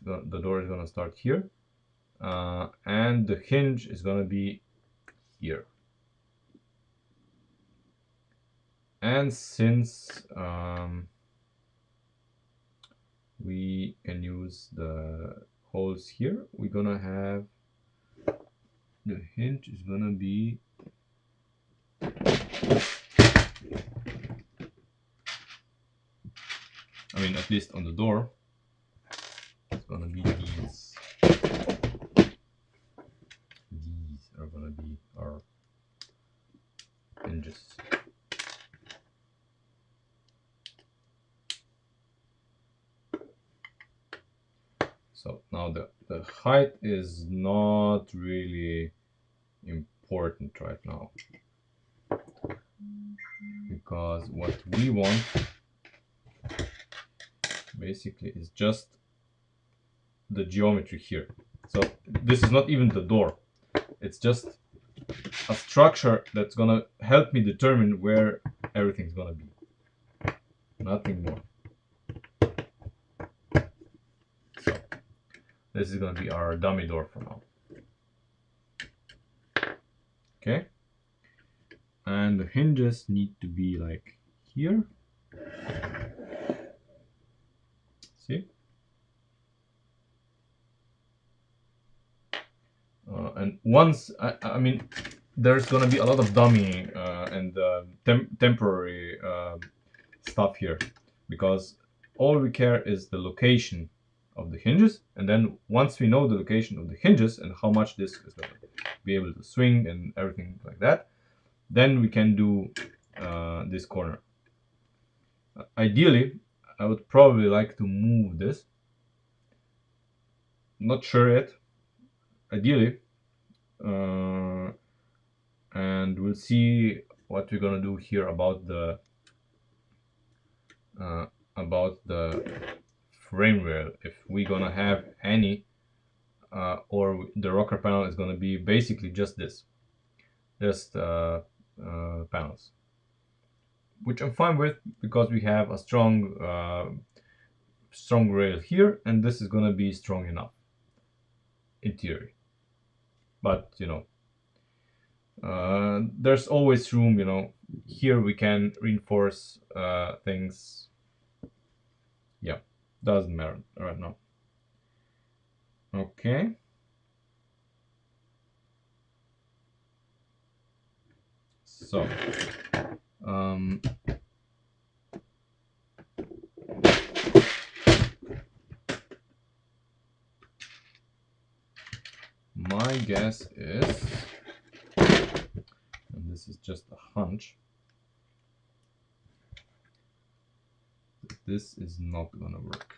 The door is going to start here, and the hinge is going to be here. And since we can use the holes here, we're gonna have the hinge is gonna be at least on the door, it's gonna be these. These are gonna be our hinges. So now the height is not really important right now, because what we want basically is just the geometry here. So this is not even the door, it's just a structure that's gonna help me determine where everything's gonna be, nothing more. So this is gonna be our dummy door for now. Okay, and the hinges need to be like here. See? And once, I mean, there's gonna be a lot of dummy and temporary stuff here, because all we care is the location of the hinges, and then once we know the location of the hinges and how much this is gonna be able to swing and everything like that, then we can do this corner. Ideally, I would probably like to move this. Not sure yet. Ideally, and we'll see what we're gonna do here about the frame rail, if we're gonna have any, or the rocker panel is gonna be basically just this, just panels, which I'm fine with, because we have a strong rail here, and this is gonna be strong enough in theory. But you know, there's always room, you know, here we can reinforce things. Yeah, doesn't matter right now. Okay, so my guess is, and this is just a hunch, that this is not gonna work.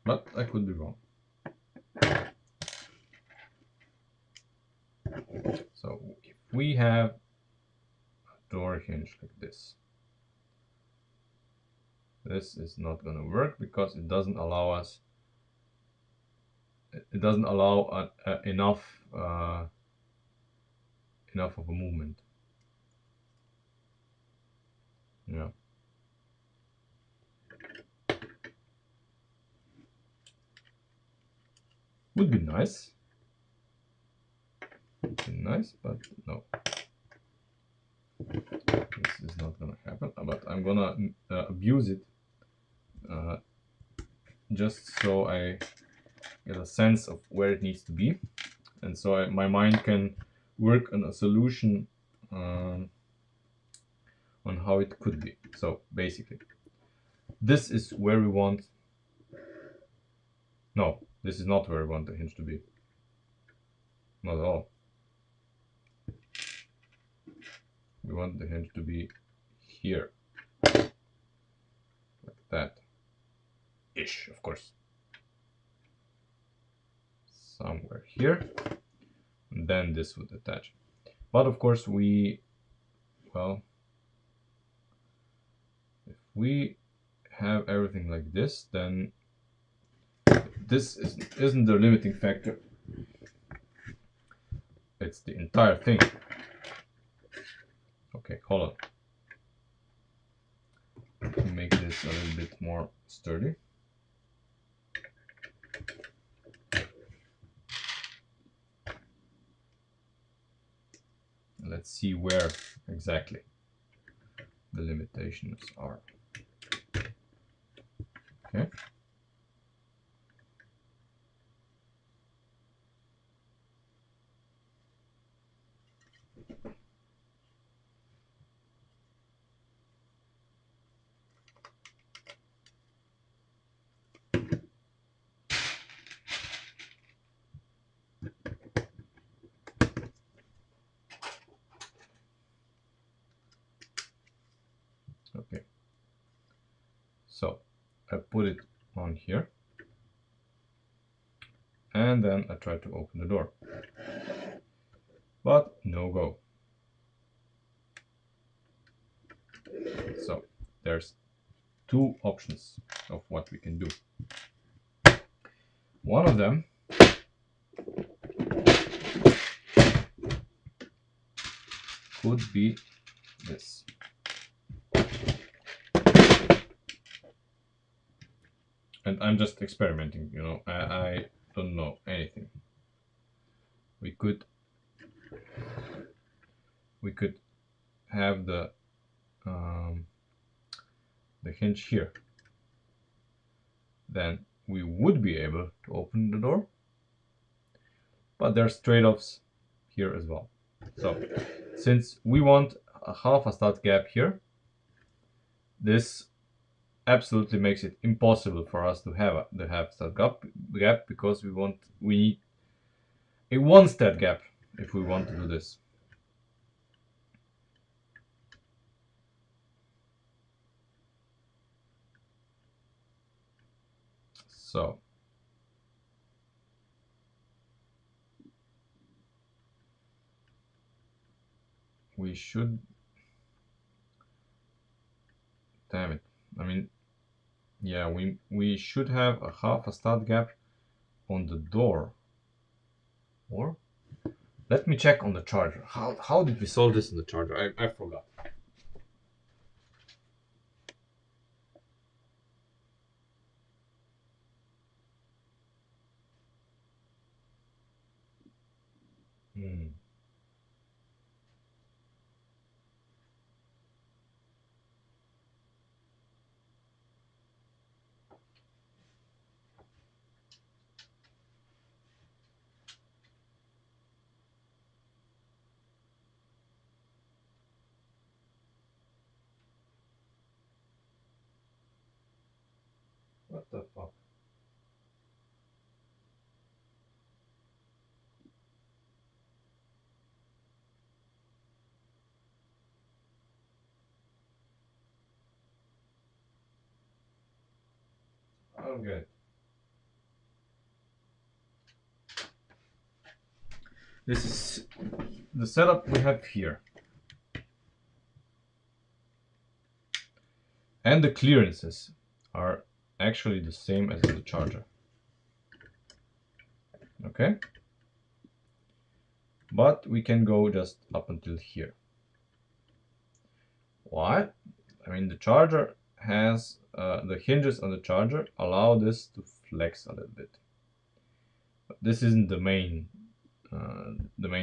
But I could be wrong. So if we have a door hinge like this, this is not gonna work, because it doesn't allow us, it doesn't allow enough of a movement. Yeah. Would be nice. Would be nice, but no. This is not gonna happen. But I'm gonna abuse it, just so I get a sense of where it needs to be, and so my mind can work on a solution on how it could be. So basically, this is where we want. No, this is not where we want the hinge to be. Not at all. We want the hinge to be here, like that ish, of course, somewhere here, and then this would attach. But of course, if we have everything like this, then this isn't the limiting factor. It's the entire thing. Okay, hold on. Make this a little bit more sturdy. Let's see where exactly the limitations are. Okay. Okay. So I put it on here, and then I try to open the door, but no go. So there's two options of what we can do. One of them could be this. And I'm just experimenting, you know, I don't know anything. We could have the hinge here. Then we would be able to open the door, but there's trade-offs here as well. So since we want a half a stud gap here, this absolutely makes it impossible for us to have the half stud gap because we need a one stud gap if we want to do this. So we should, damn it, I mean, yeah, we should have a half a stud gap on the door. Or let me check on the charger. How did we solve this in the charger? I forgot. What the fuck? I don't get it. This is the setup we have here. And the clearances are actually the same as in the charger. Okay? But we can go just up until here. Why? I mean, the charger has the hinges on the charger allow this to flex a little bit. But this isn't the main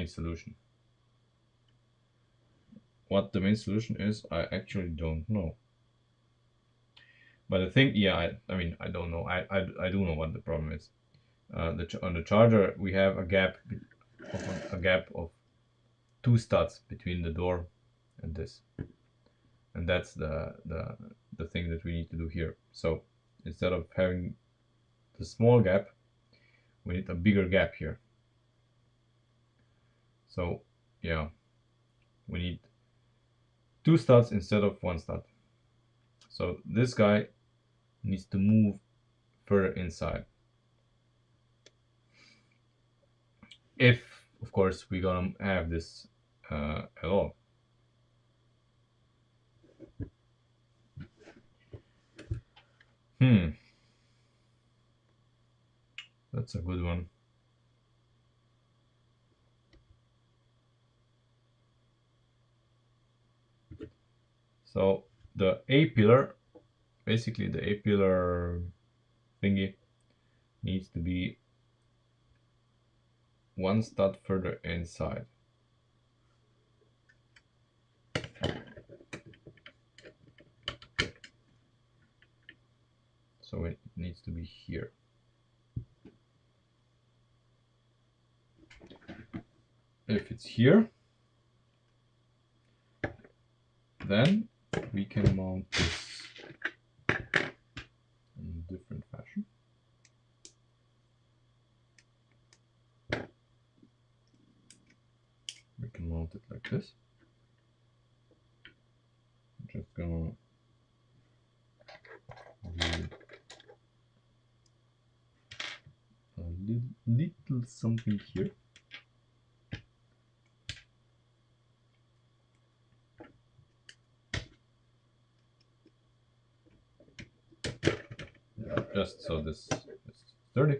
solution. What the main solution is, I actually don't know. But I think, yeah, I mean, I don't know. I do know what the problem is. On the charger, we have a gap of 2 studs between the door and this, and that's the thing that we need to do here. So instead of having the small gap, we need a bigger gap here. So yeah, we need 2 studs instead of 1 stud. So this guy needs to move further inside. If, of course, we're gonna have this at all. That's a good one. So the A pillar, basically the A pillar thingy, needs to be one stud further inside. So it needs to be here. If it's here, then we can mount this in a different fashion. We can mount it like this. I'm just gonna do a little something here. Just so this is sturdy.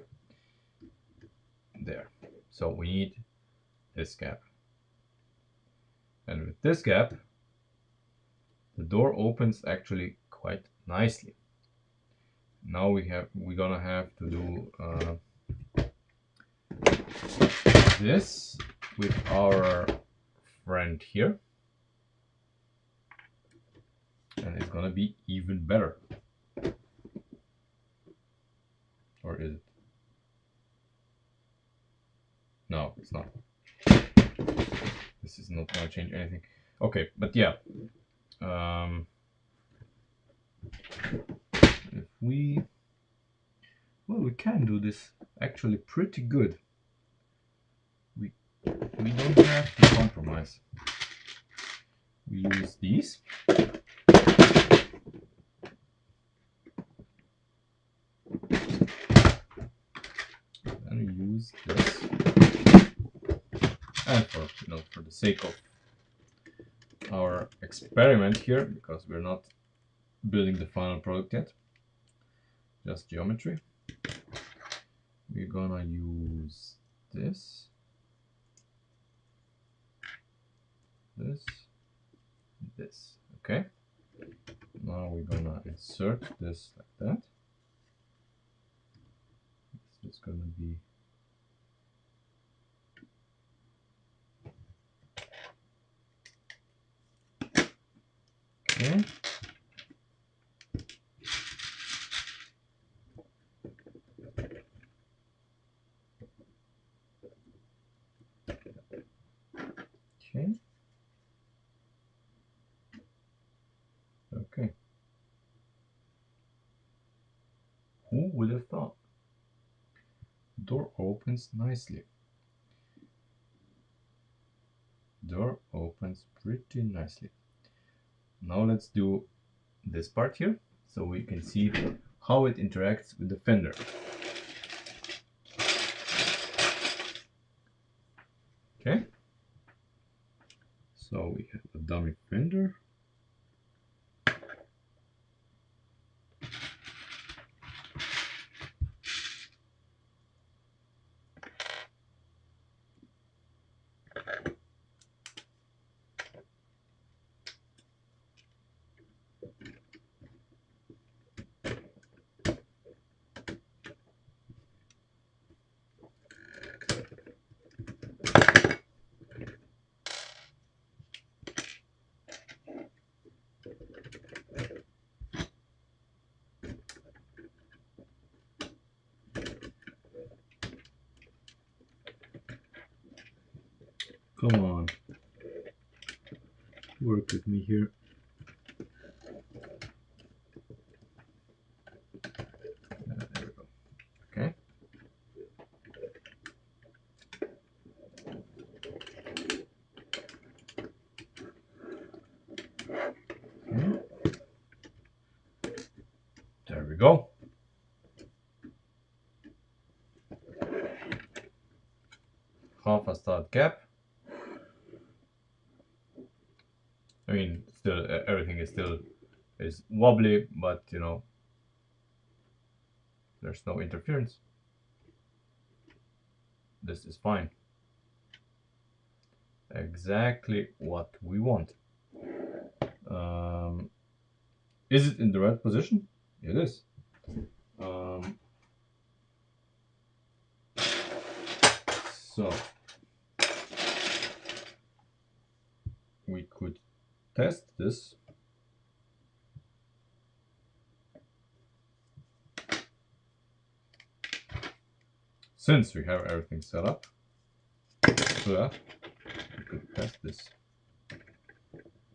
There. So we need this gap. And with this gap, the door opens actually quite nicely. Now we're gonna have to do this with our friend here, and it's gonna be even better. Or is it? No, it's not. This is not gonna change anything. Okay, but yeah. If we can do this actually pretty good. We don't have to compromise. We use these. And we use this. And for the sake of our experiment here, because we're not building the final product yet, just geometry, we're gonna use this, this. Okay, now we're gonna insert this like that. It's just gonna be okay. Okay. Okay. Who would have thought? Door opens nicely. Door opens pretty nicely. Now let's do this part here so we can see how it interacts with the fender. Okay. So we have a dummy fender. Come on, work with me here. There we go. Okay. Okay. There we go. Half a stud gap. I mean, still everything is wobbly, but you know, there's no interference. this is fine. Exactly what we want. Is it in the right position? It is. So we could test this. Since we have everything set up, so that we could test this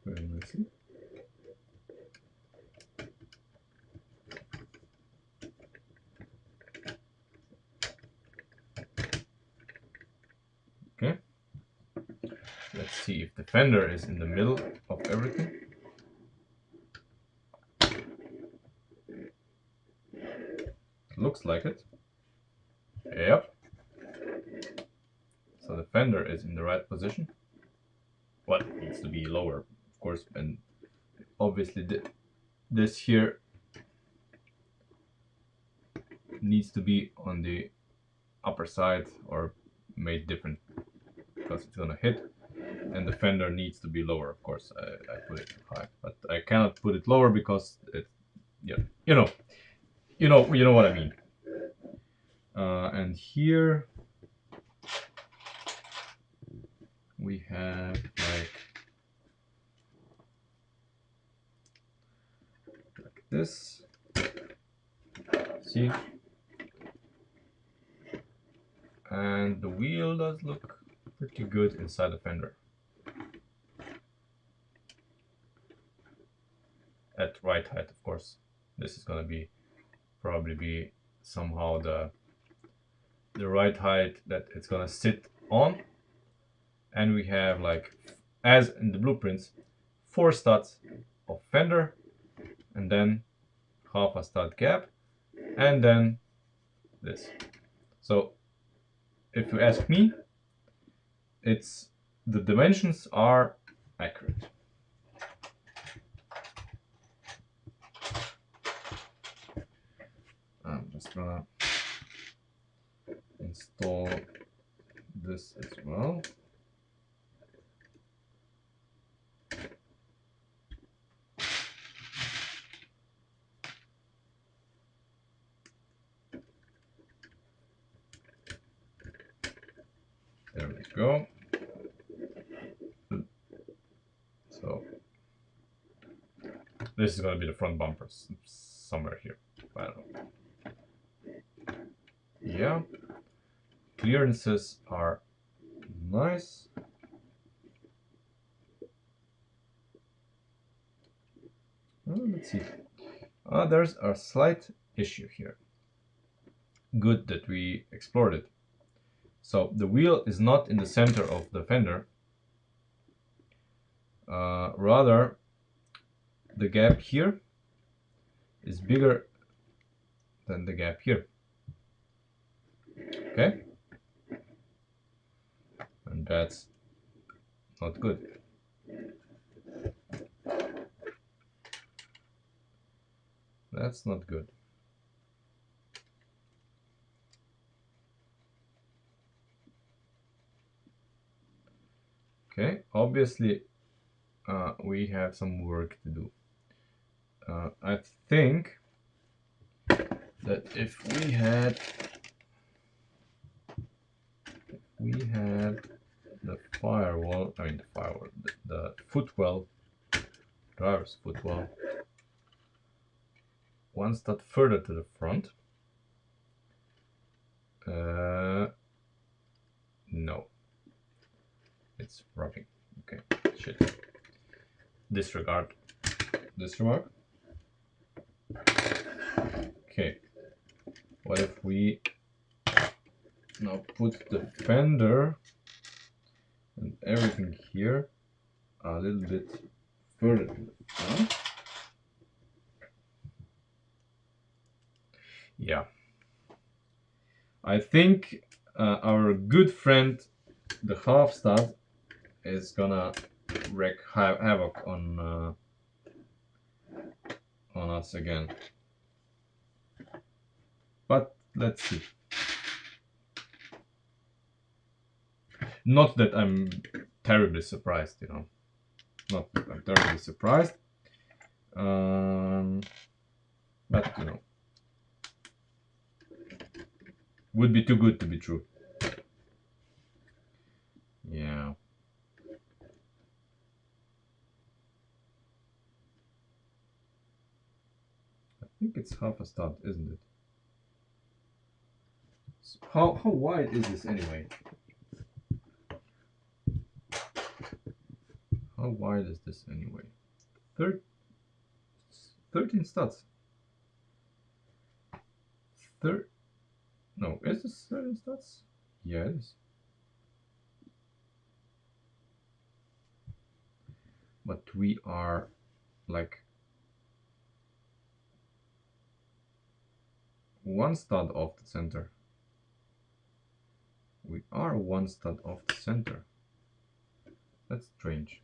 very nicely. Okay. Let's see if the fender is in the middle of everything. Looks like it. Yep. So the fender is in the right position. Well, it needs to be lower, of course, and obviously this here needs to be on the upper side or made different because it's gonna hit, and the fender needs to be lower. Of course, I put it high, but I cannot put it lower because it, yeah, you know what I mean. And here we have like this. See, and the wheel does look pretty good inside the fender. At right height, of course. This is gonna be probably be somehow the right height that it's gonna sit on. And we have, like, as in the blueprints, 4 studs of fender, and then half a stud gap, and then this. So if you ask me, it's the dimensions are accurate. I'm just gonna install this as well. There we go. So this is going to be the front bumpers somewhere here. I don't know. Yeah. Clearances are nice. Let's see. There's a slight issue here. Good that we explored it. So the wheel is not in the center of the fender. Rather, the gap here is bigger than the gap here. Okay? And that's not good. That's not good. Okay, obviously we have some work to do. I think that if we had the firewall, the footwell, driver's footwell, one stud further to the front. No, it's rubbing. Okay, shit. Disregard this remark. Okay, what if we now put the fender and everything here a little bit further to the front? Yeah, I think our good friend the half stud is gonna wreak havoc on us again. But let's see. Not that I'm terribly surprised, you know. Not that I'm terribly surprised. But you know, would be too good to be true. Yeah. I think it's half a stud, isn't it? How wide is this anyway? How wide is this anyway? 13 studs. No, is this 13 studs? Yeah, it is. But we are like one stud off the center. We are one stud off the center. That's strange.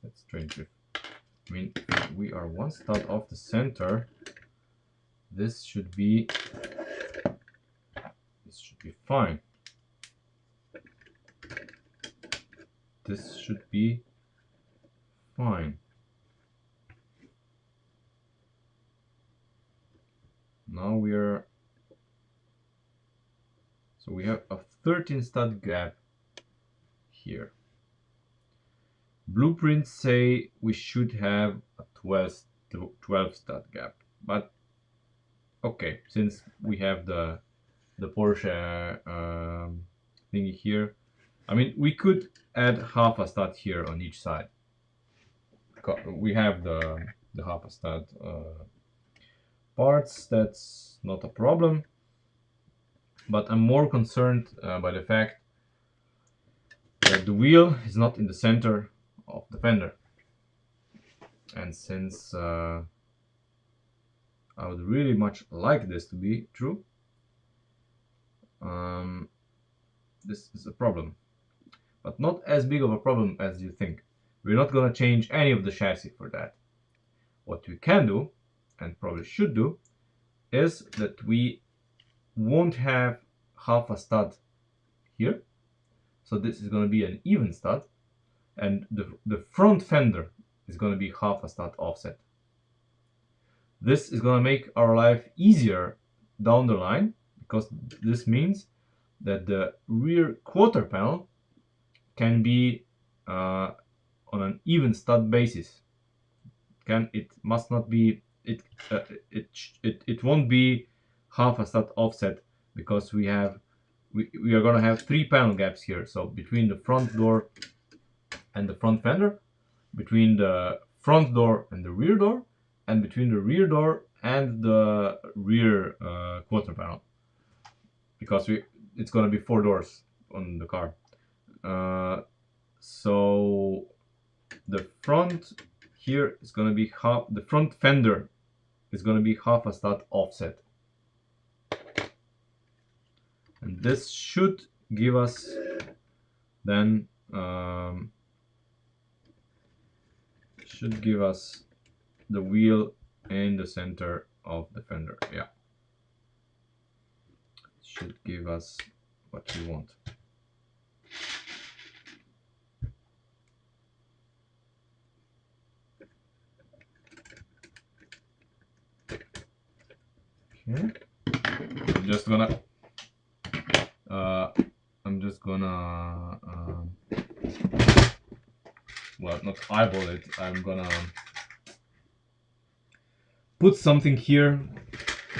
That's strange. I mean, we are one stud off the center. This should be fine. This should be fine. Now we are, so we have a 13 stud gap here. Blueprints say we should have a 12 stud gap, but okay, since we have the Porsche thingy here, I mean, we could add half a stud here on each side. We have the half a stud parts, that's not a problem. But I'm more concerned by the fact that the wheel is not in the center of the fender. And since I would really much like this to be true, this is a problem. But not as big of a problem as you think. We're not going to change any of the chassis for that. What we can do, and probably should do, is that we won't have half a stud here. So this is going to be an even stud. And the front fender is going to be half a stud offset. This is going to make our life easier down the line, because this means that the rear quarter panel can be on an even stud basis. It must not be, it won't be half a stud offset, because we are going to have 3 panel gaps here. So between the front door and the front fender, between the front door and the rear door, and between the rear door and the rear quarter panel, because it's going to be 4 doors on the car. So the front here is going to be the front fender is going to be half a stud offset, and this should give us then the wheel in the center of the fender. Yeah, should give us what we want. Okay, I'm just gonna well, not eyeball it, I'm gonna put something here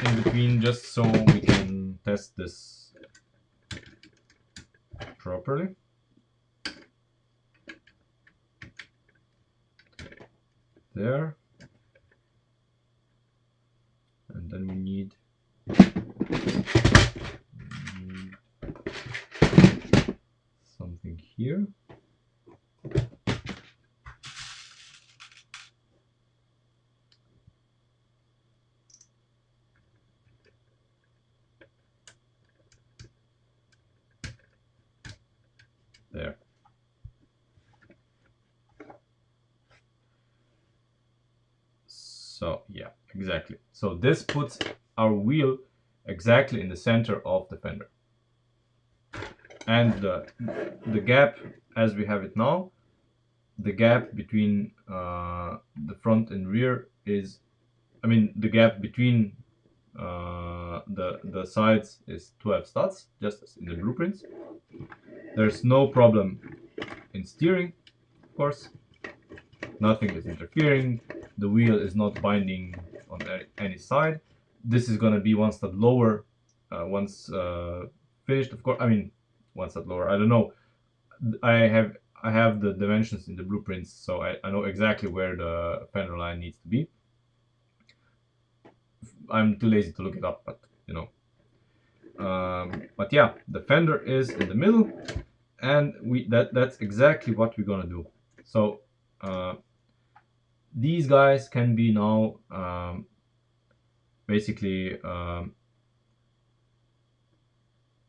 in between just so we can test this properly. There. And then we need something here. There. So yeah, exactly. So this puts our wheel exactly in the center of the fender. and the gap as we have it now, the gap between the front and rear is, I mean, the gap between the sides is 12 studs, just as in the blueprints. There's no problem in steering, of course. Nothing is interfering. The wheel is not binding on any side. This is gonna be one stud lower once finished. Of course, I mean, one stud lower. I don't know. I have the dimensions in the blueprints, so I know exactly where the fender line needs to be. I'm too lazy to look it up, but you know. But yeah, the fender is in the middle, and that's exactly what we're gonna do. So these guys can be now basically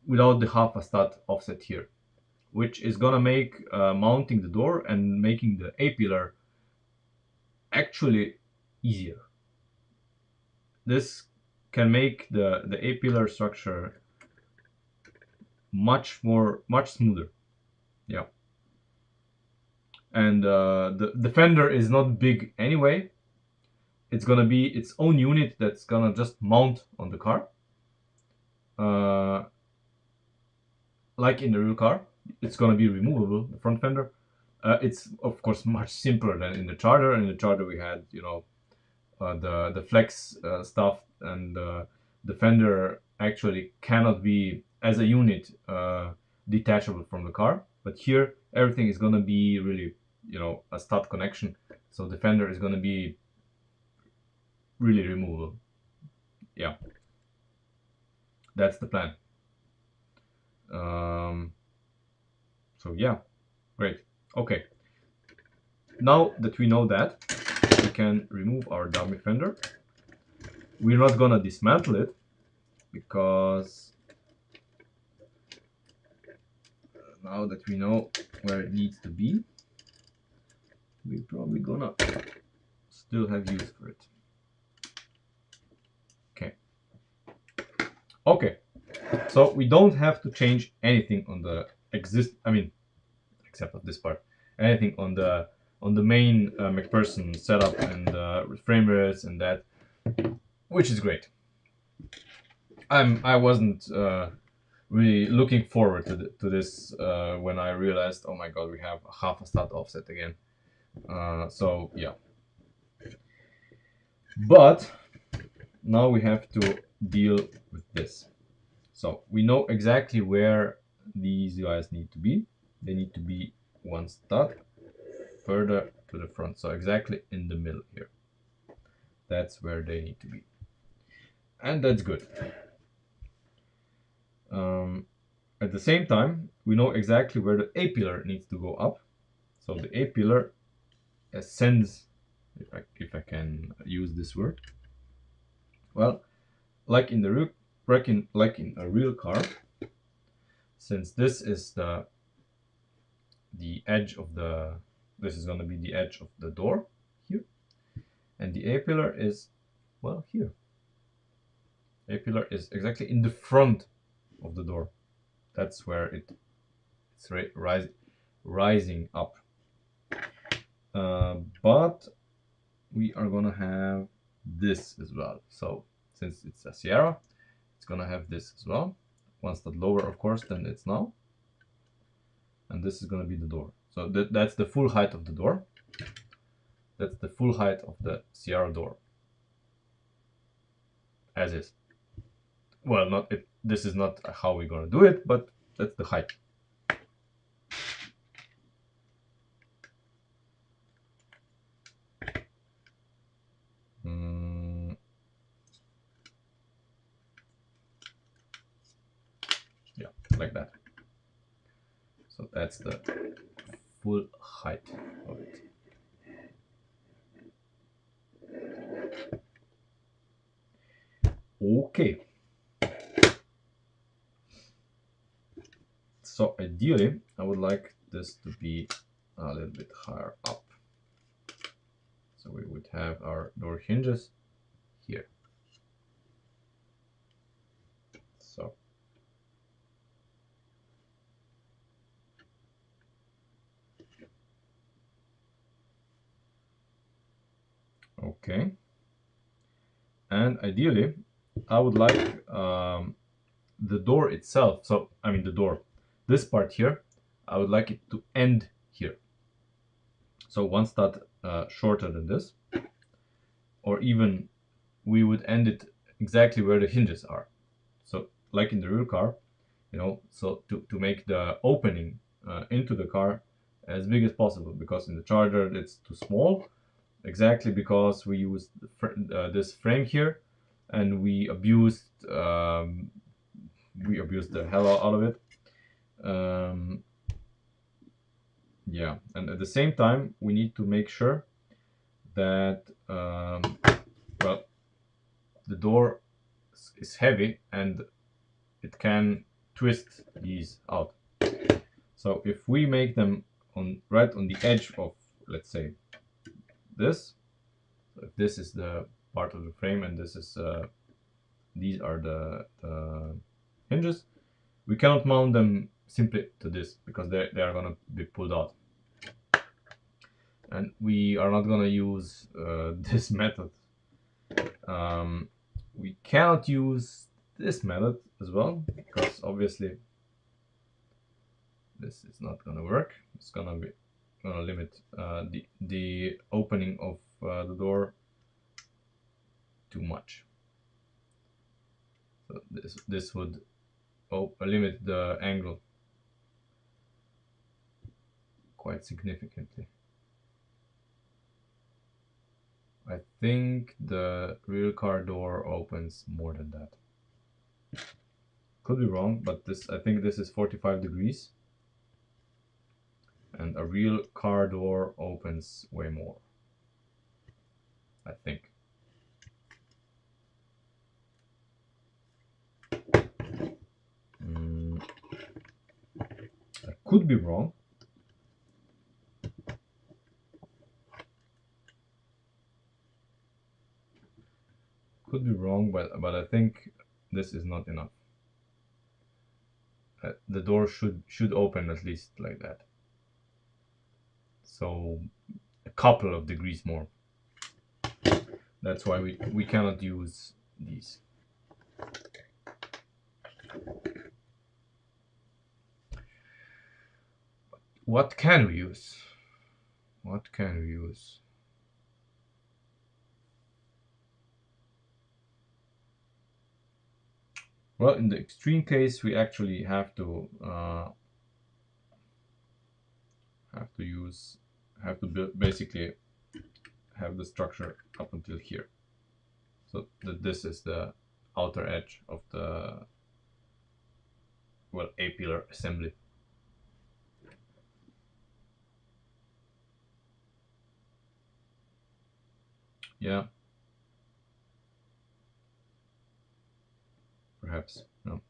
without the half a stud offset here, which is gonna make mounting the door and making the A-pillar actually easier. This can make the A-pillar structure much smoother. Yeah. And the fender is not big anyway. It's gonna be its own unit that's gonna just mount on the car. Like in the real car, it's gonna be removable, the front fender. It's of course much simpler than in the Charger. In the Charger we had, you know, the flex stuff, and the fender actually cannot be as a unit detachable from the car. But here everything is gonna be really, you know, a stud connection, so the fender is gonna be really removable. Yeah, that's the plan. So yeah, great. Okay, now that we know that, we can remove our dummy fender. We're not gonna dismantle it because now that we know where it needs to be, we're probably gonna still have use for it. Okay, so we don't have to change anything on the except of this part, anything on the main McPherson setup and frame rates and that, which is great. I wasn't really looking forward to this when I realized, oh my god, we have half a stud offset again. So yeah, but now we have to deal with this. So we know exactly where these guys need to be. They need to be one stud further to the front, so exactly in the middle here. That's where they need to be, and that's good. At the same time, we know exactly where the A-pillar needs to go up. So the A-pillar ascends, if I can use this word. Well, like in a real car, since this is the edge of this is going to be the edge of the door here, and the A-pillar is, well, here. A-pillar is exactly in the front of the door. That's where it's rising up. But we are gonna have this as well. So since it's a Sierra, it's gonna have this as well. One stud lower, of course, than it's now. And this is gonna be the door. So that's the full height of the door. That's the full height of the Sierra door. As is. Well, not it. This is not how we're gonna do it, but that's the height. Yeah, like that. So that's the full height of it. Okay. So ideally, I would like this to be a little bit higher up. So we would have our door hinges here. So Okay. And ideally, I would like the door itself. So, I mean the door. This part here, I would like it to end here. So one stud shorter than this. Or even we would end it exactly where the hinges are. So like in the rear car, you know, so to make the opening into the car as big as possible, because in the Charger it's too small, exactly because we used this frame here, and we abused the hell out of it. Yeah, and at the same time we need to make sure that well, the door is heavy and it can twist these out. So if we make them right on the edge of, let's say, this, so if this is the part of the frame and this is these are the hinges, we cannot mount them simply to this because they are gonna be pulled out, and we are not gonna use this method. We cannot use this method as well because obviously this is not gonna work. It's gonna limit the opening of the door too much. So this would limit the angle quite significantly. I think the rear car door opens more than that. Could be wrong, but I think this is 45 degrees. And a real car door opens way more, I think. I could be wrong. Could be wrong, but I think this is not enough. The door should open at least like that. So a couple of degrees more. That's why we cannot use these. What can we use? What can we use? Well, in the extreme case, we actually have to basically have the structure up until here. So this is the outer edge of the, well, A-pillar assembly. Yeah. Perhaps. No.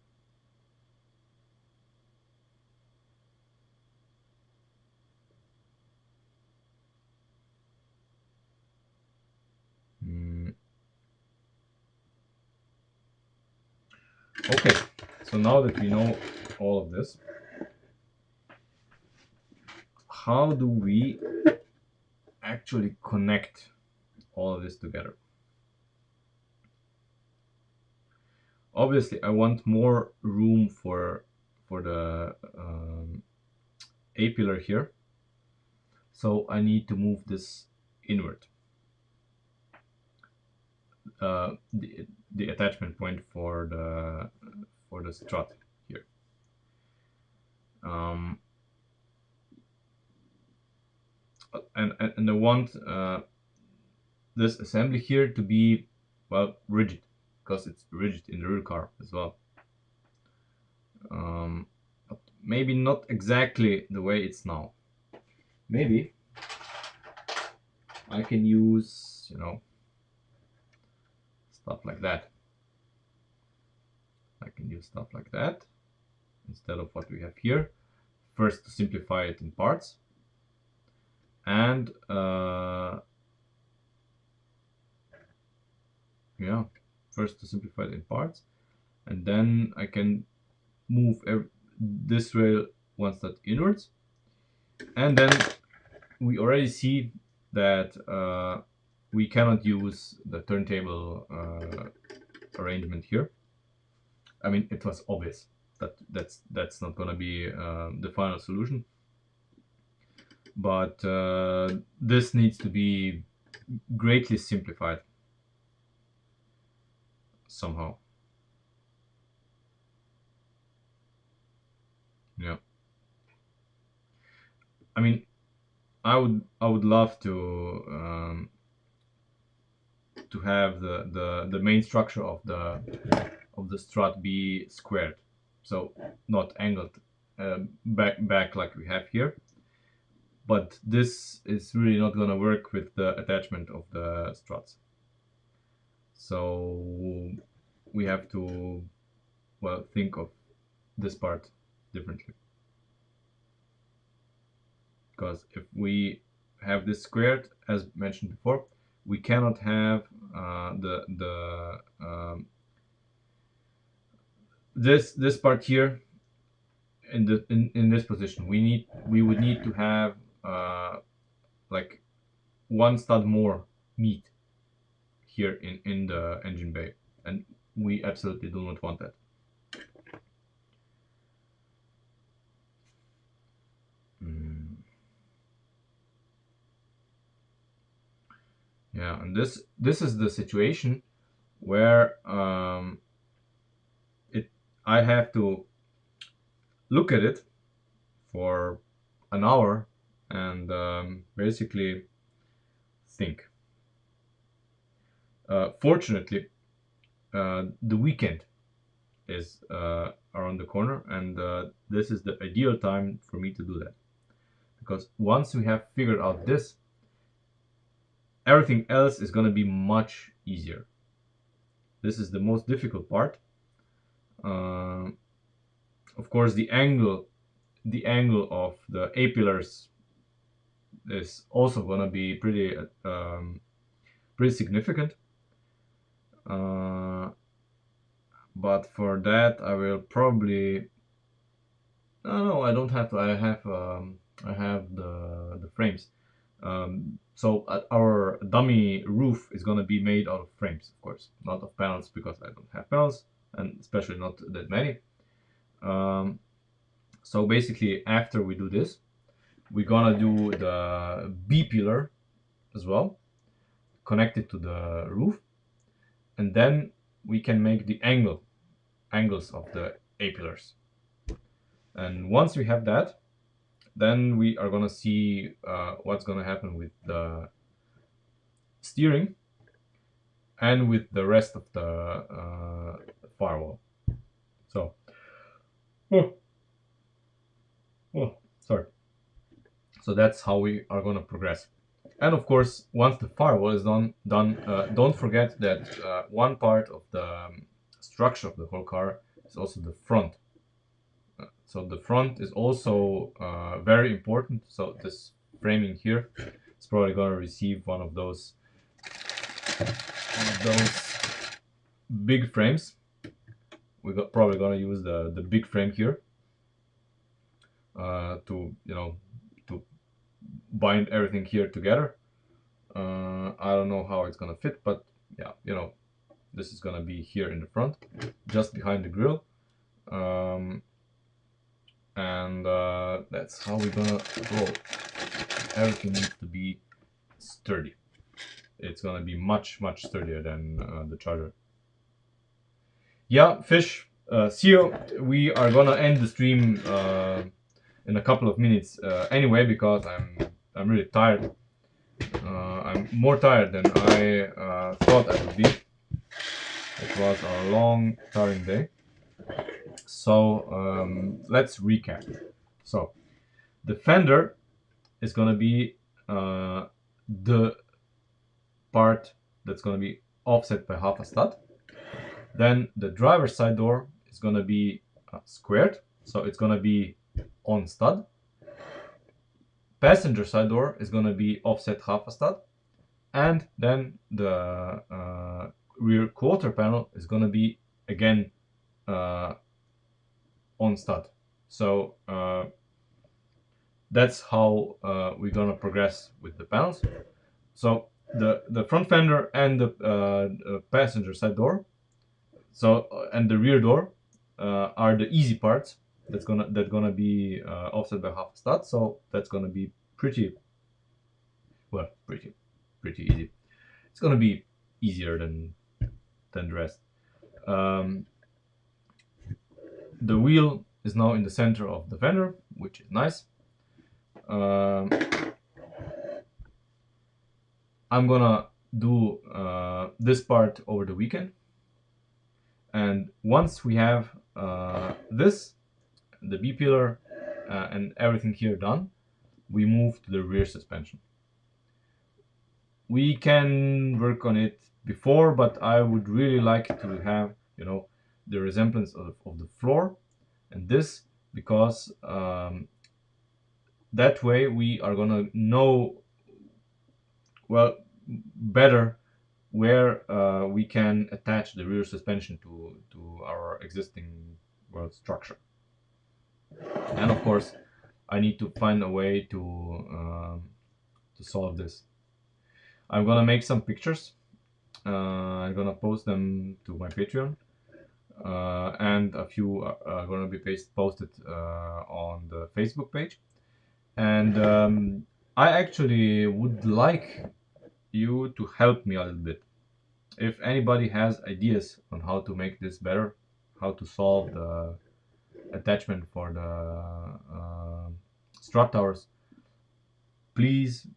Okay, so now that we know all of this, how do we actually connect all of this together? Obviously, I want more room for the A-pillar here, so I need to move this inward. The attachment point for the strut here. And I want this assembly here to be, well, rigid, because it's rigid in the rear car as well. But maybe not exactly the way it's now. Maybe I can use, you know, stuff like that. I can use stuff like that instead of what we have here. First, to simplify it in parts, and yeah, first to simplify it in parts, and then I can move this rail one step inwards, and then we already see that we cannot use the turntable arrangement here. I mean, it was obvious that that's not gonna be the final solution, but this needs to be greatly simplified somehow. Yeah, I mean, I would love to have the main structure of the strut be squared, so not angled back like we have here. But this is really not gonna work with the attachment of the struts. So we have to, well, think of this part differently. Because if we have this squared, as mentioned before, we cannot have this part here in this position. We would need to have like one stud more meat here in the engine bay, and we absolutely do not want that. Yeah, and this is the situation where it I have to look at it for an hour and basically think. Fortunately, the weekend is around the corner, and this is the ideal time for me to do that, because once we have figured out this, everything else is going to be much easier. This is the most difficult part. Uh, of course, the angle of the A pillars is also going to be pretty significant. Uh, but for that, I will probably. No, I don't have to. I have the frames. So our dummy roof is gonna be made out of frames, of course, not of panels, because I don't have panels, and especially not that many. Um, so basically, after we do this, we're gonna do the B pillar as well, connect it to the roof, and then we can make the angles of the A pillars. And once we have that, then we are gonna see what's gonna happen with the steering and with the rest of the firewall. So, oh, oh, sorry. So that's how we are gonna progress. And of course, once the firewall is done, don't forget that one part of the structure of the whole car is also the front. So the front is also very important. So this framing here is probably gonna receive one of those big frames. We're probably gonna use the big frame here to to bind everything here together. I don't know how it's gonna fit, but yeah, this is gonna be here in the front, just behind the grill, and that's how we're gonna roll. Everything needs to be sturdy. It's gonna be much sturdier than the Charger. Yeah, fish. See you. We are gonna end the stream in a couple of minutes anyway, because I'm really tired. I'm more tired than I thought I would be. It was a long, tiring day. So let's recap. So the fender is gonna be the part that's gonna be offset by half a stud. Then the driver's side door is gonna be squared, so it's gonna be on stud. Passenger side door is gonna be offset half a stud, and then the rear quarter panel is gonna be again on stud. So that's how we're gonna progress with the panels. So the front fender and the passenger side door. So and the rear door are the easy parts. That's gonna be offset by half a stud. So that's gonna be pretty well, pretty easy. It's gonna be easier than the rest. Um, the wheel is now in the center of the fender, which is nice. Um, I'm gonna do this part over the weekend, and once we have this, the B pillar, and everything here done, we move to the rear suspension. We can work on it before, but I would really like to have, you know, the resemblance of the floor and this, because that way we are gonna know, well, better where we can attach the rear suspension to our existing, well, structure. And of course, I need to find a way to solve this. I'm gonna make some pictures. I'm gonna post them to my Patreon, and a few are gonna be posted on the Facebook page. And I actually would like you to help me a little bit. If anybody has ideas on how to make this better, how to solve the attachment for the strut towers, please,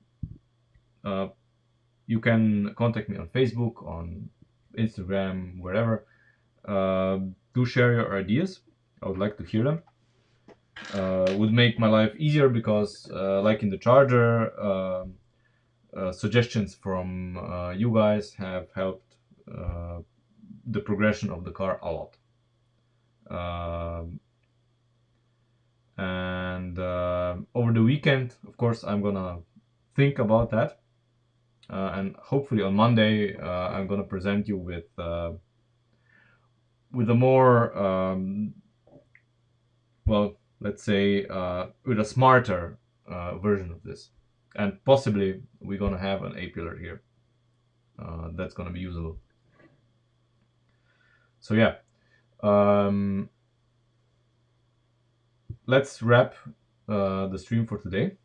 you can contact me on Facebook, on Instagram, wherever. Do share your ideas. I would like to hear them. Would make my life easier because, like in the charger, suggestions from you guys have helped the progression of the car a lot. And over the weekend, of course, I'm gonna think about that, and hopefully on Monday I'm gonna present you with a more well, let's say with a smarter version of this, and possibly we're gonna have an A pillar here that's gonna be usable. So yeah, let's wrap the stream for today.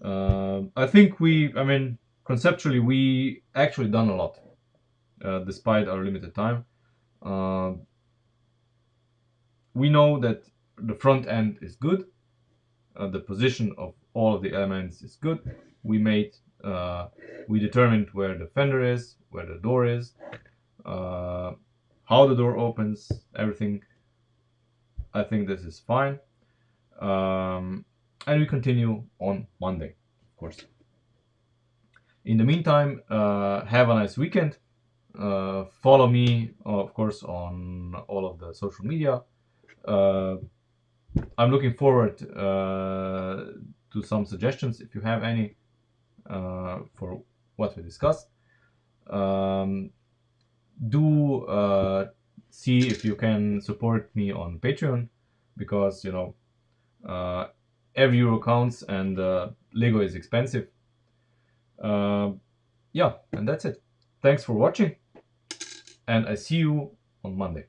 I think I mean, conceptually, we actually done a lot, despite our limited time. We know that the front end is good. The position of all of the elements is good. We determined where the fender is, where the door is, how the door opens, everything. I think this is fine. And we continue on Monday, of course. In the meantime, have a nice weekend. Follow me, of course, on all of the social media. I'm looking forward to some suggestions if you have any for what we discussed. Do see if you can support me on Patreon, because, you know, every euro counts, and Lego is expensive. Yeah, and that's it. Thanks for watching, and I see you on Monday.